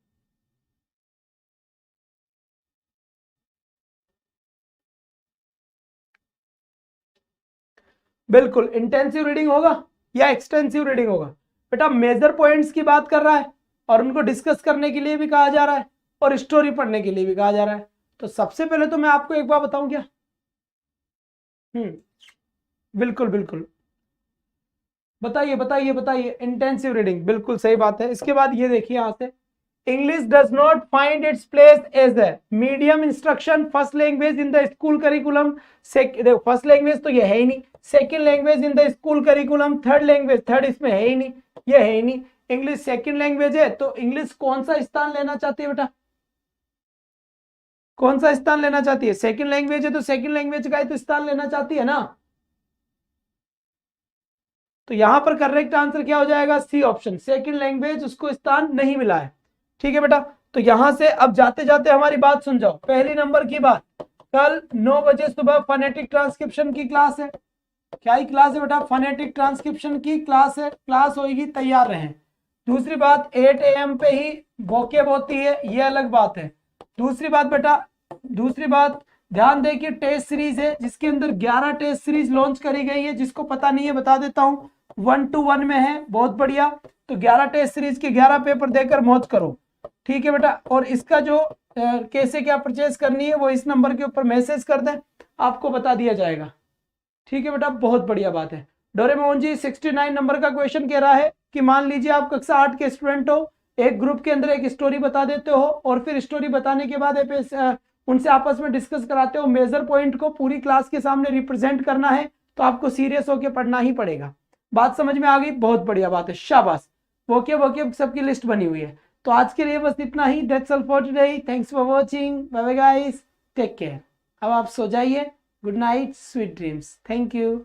बिल्कुल इंटेंसिव रीडिंग होगा या एक्सटेंसिव रीडिंग होगा। बेटा मेजर पॉइंट्स की बात कर रहा है, और उनको डिस्कस करने के लिए भी कहा जा रहा है, और स्टोरी पढ़ने के लिए भी कहा जा रहा है। तो सबसे पहले तो मैं आपको एक बार बताऊं क्या, बिल्कुल बिल्कुल बताइए इंटेंसिव रीडिंग, बिल्कुल सही बात है। इसके बाद ये देखिए यहां से, English does not find its place as a medium instruction first language in the school curriculum. First language तो ये है ही नहीं, second language in the school curriculum, third इसमें है ही नहीं, ये है ही नहीं। इंग्लिश सेकंड लैंग्वेज है, तो इंग्लिश कौन सा स्थान लेना चाहती है बेटा, कौन सा स्थान लेना चाहती है, सेकंड लैंग्वेज है तो सेकंड लैंग्वेज का ही तो स्थान लेना चाहती है ना। तो यहां पर करेक्ट आंसर क्या हो जाएगा, सी ऑप्शन, सेकंड लैंग्वेज उसको स्थान नहीं मिला है। ठीक है बेटा, तो यहां से अब जाते जाते हमारी बात सुन जाओ, पहली नंबर की बात, कल 9 बजे सुबह फोनेटिक ट्रांसक्रिप्शन की क्लास है। क्या ही क्लास है बेटा, फोनेटिक ट्रांसक्रिप्शन की क्लास है, क्लास होगी, तैयार रहें। दूसरी बात 8 AM पे ही वोकेब होती है, ये अलग बात है। दूसरी बात बेटा, ध्यान दें कि टेस्ट सीरीज है जिसके अंदर 11 टेस्ट सीरीज लॉन्च करी गई है। जिसको पता नहीं है बता देता हूं, 1 to 1 में है, बहुत बढ़िया। तो 11 टेस्ट सीरीज के 11 पेपर देकर मौज करो। ठीक है बेटा, और इसका जो कैसे क्या परचेज करनी है वो इस नंबर के ऊपर मैसेज कर दें, आपको बता दिया जाएगा। ठीक है बेटा, बहुत बढ़िया बात है। डोरेमोन जी 69 नंबर का क्वेश्चन कह रहा है कि मान लीजिए आप कक्षा 8 के स्टूडेंट हो, एक ग्रुप के अंदर एक स्टोरी बता देते हो, और फिर स्टोरी बताने के बाद उनसे आपस में डिस्कस कराते हो, मेजर पॉइंट को पूरी क्लास के सामने रिप्रेजेंट करना है, तो आपको सीरियस होकर पढ़ना ही पड़ेगा। बात समझ में आ गई, बहुत बढ़िया बात है, शाबाश। वोके सबकी लिस्ट बनी हुई है। तो आज के लिए बस इतना ही, that's all for today, thanks for watching, bye bye guys, take care. अब आप सो जाइए, good night, sweet dreams, thank you.